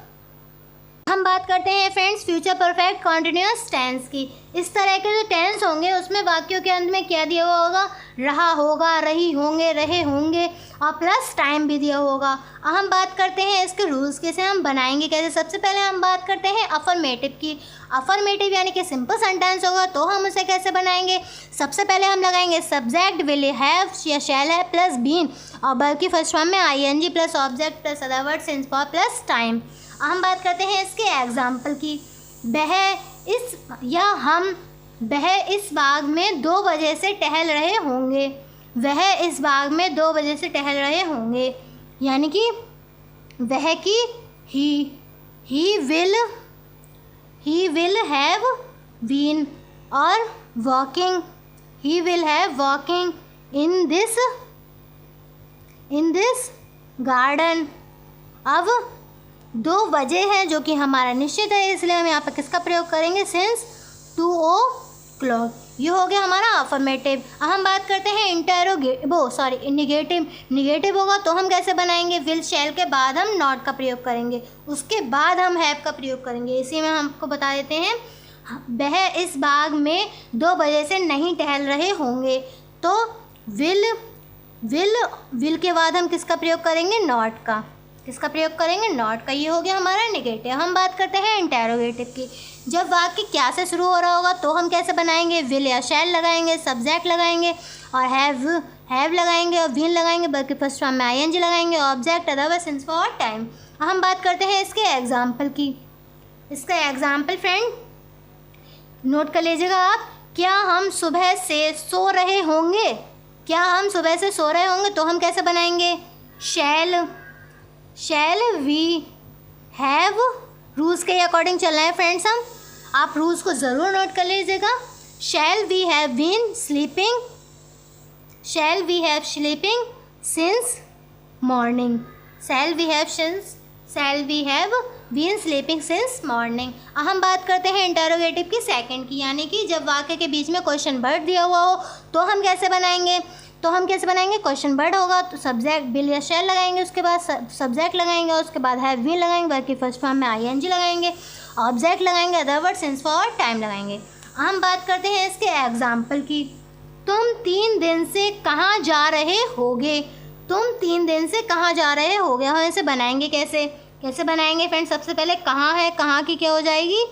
हम बात करते हैं friends future perfect continuous tense की। इस तरह के जो टेंस होंगे उसमें वाक्यों के अंत में क्या दिया हुआ होगा, रहा होगा, रही होंगे, रहे होंगे और प्लस टाइम भी दिया होगा। हम बात करते हैं इसके रूल्स कैसे हम बनाएंगे कैसे। सबसे पहले हम बात करते हैं अफर्मेटिव की। अफर्मेटिव यानी कि सिंपल सेंटेंस होगा तो हम उसे कैसे बनाएंगे। सबसे पहले हम लगाएंगे सब्जेक्ट विल हैव या शैल हैव प्लस बीन और वर्ब की फर्स्ट फॉर्म में ING plus object plus other word since for plus time. हम बात करते हैं इसके एग्जाम्पल की। वह इस बाग में 2 बजे से टहल रहे होंगे। वह इस बाग में 2 बजे से टहल रहे होंगे, यानी कि वह की ही विल हैव बीन और walking, he will have walking in this garden. अब 2 वजह है जो कि हमारा निश्चित है, इसलिए हम यहाँ पर किसका प्रयोग करेंगे, सिंस 2 o'clock। ये हो गया हमारा अफर्मेटिव। हम बात करते हैं निगेटिव होगा तो हम कैसे बनाएंगे, विल शैल के बाद हम नॉट का प्रयोग करेंगे, उसके बाद हम हैव का प्रयोग करेंगे। इसी में हमको बता देते हैं वह इस बाग में 2 बजे से नहीं टहल रहे होंगे, तो विल के बाद हम किसका प्रयोग करेंगे, नॉट का। किसका प्रयोग करेंगे, नॉट का। ये हो गया हमारा निगेटिव। हम बात करते हैं इंटेरोगेटिव की। जब वाक्य क्या से शुरू हो रहा होगा तो हम कैसे बनाएंगे, विल या शैल लगाएंगे, सब्जेक्ट लगाएंगे और हैव लगाएंगे और विल लगाएंगे, बल्कि फर्स्ट फॉर्म में ING लगाएंगे, object otherwise since for time. हम बात करते हैं इसके एग्जाम्पल की। इसका एग्जाम्पल फ्रेंड नोट कर लीजिएगा आप। क्या हम सुबह से सो रहे होंगे, तो हम कैसे बनाएंगे, शैल वी हैव। रूल्स के अकॉर्डिंग चल रहे हैं फ्रेंड्स हम, आप रूल्स को ज़रूर नोट कर लीजिएगा। Shall we have been sleeping since morning. Shall we have been sleeping since morning. हम बात करते हैं इंटेरोगेटिव की सेकंड की, यानी कि जब वाक्य के बीच में क्वेश्चन वर्ड दिया हुआ हो तो हम कैसे बनाएंगे, क्वेश्चन वर्ड होगा तो सब्जेक्ट विल या शैल लगाएंगे, उसके बाद सब्जेक्ट लगाएंगे और उसके बाद हैव बीन लगाएंगे, बल्कि फर्स्ट फॉर्म में ING लगाएंगे, ऑब्जेक्ट लगाएंगे, other word since for time लगाएंगे। हम बात करते हैं इसके एग्जाम्पल की। तुम 3 दिन से कहाँ जा रहे होगे, हम इसे बनाएंगे कैसे बनाएंगे फ्रेंड्स। सबसे पहले कहाँ है, कहाँ की क्या हो जाएगी,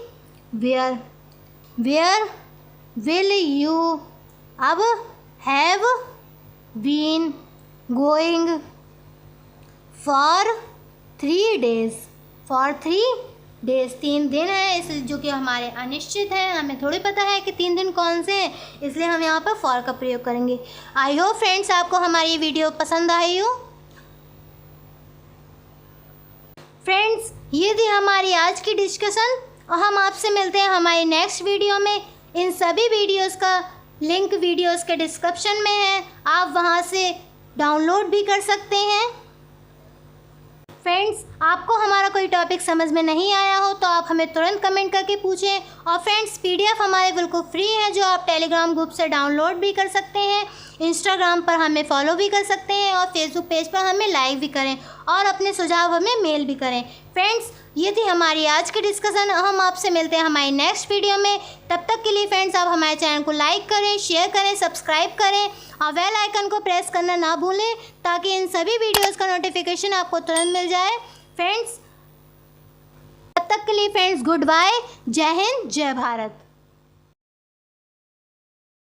वेयर विल यू। अब have been going for 3 days, 3 दिन है, इस जो कि हमारे अनिश्चित है, हमें थोड़ी पता है कि 3 दिन कौन से हैं, इसलिए हम यहाँ पर फॉर का प्रयोग करेंगे। आई होप फ्रेंड्स आपको हमारी वीडियो पसंद आई हो। फ्रेंड्स ये थी हमारी आज की डिस्कशन और हम आपसे मिलते हैं हमारी नेक्स्ट वीडियो में। इन सभी वीडियोस का लिंक वीडियोस के डिस्क्रिप्शन में है, आप वहां से डाउनलोड भी कर सकते हैं। फ्रेंड्स आपको हमारा कोई टॉपिक समझ में नहीं आया हो तो आप हमें तुरंत कमेंट करके पूछें। और फ्रेंड्स PDF हमारे बिल्कुल फ्री है जो आप टेलीग्राम ग्रुप से डाउनलोड भी कर सकते हैं। इन इंस्टाग्राम पर हमें फॉलो भी कर सकते हैं और फेसबुक पेज पर हमें लाइक भी करें और अपने सुझाव हमें मेल भी करें। फ्रेंड्स, ये थी हमारी आज की डिस्कशन। हम आपसे मिलते हैं हमारी नेक्स्ट वीडियो में। तब तक के लिए फ्रेंड्स, आप हमारे चैनल को लाइक करें, शेयर करें, सब्सक्राइब करें और बेल आइकन को प्रेस करना ना भूलें ताकि इन सभी वीडियोज़ का नोटिफिकेशन आपको तुरंत मिल जाए। फ्रेंड्स, तब तक के लिए फ्रेंड्स, गुड बाय। जय हिंद, जय भारत।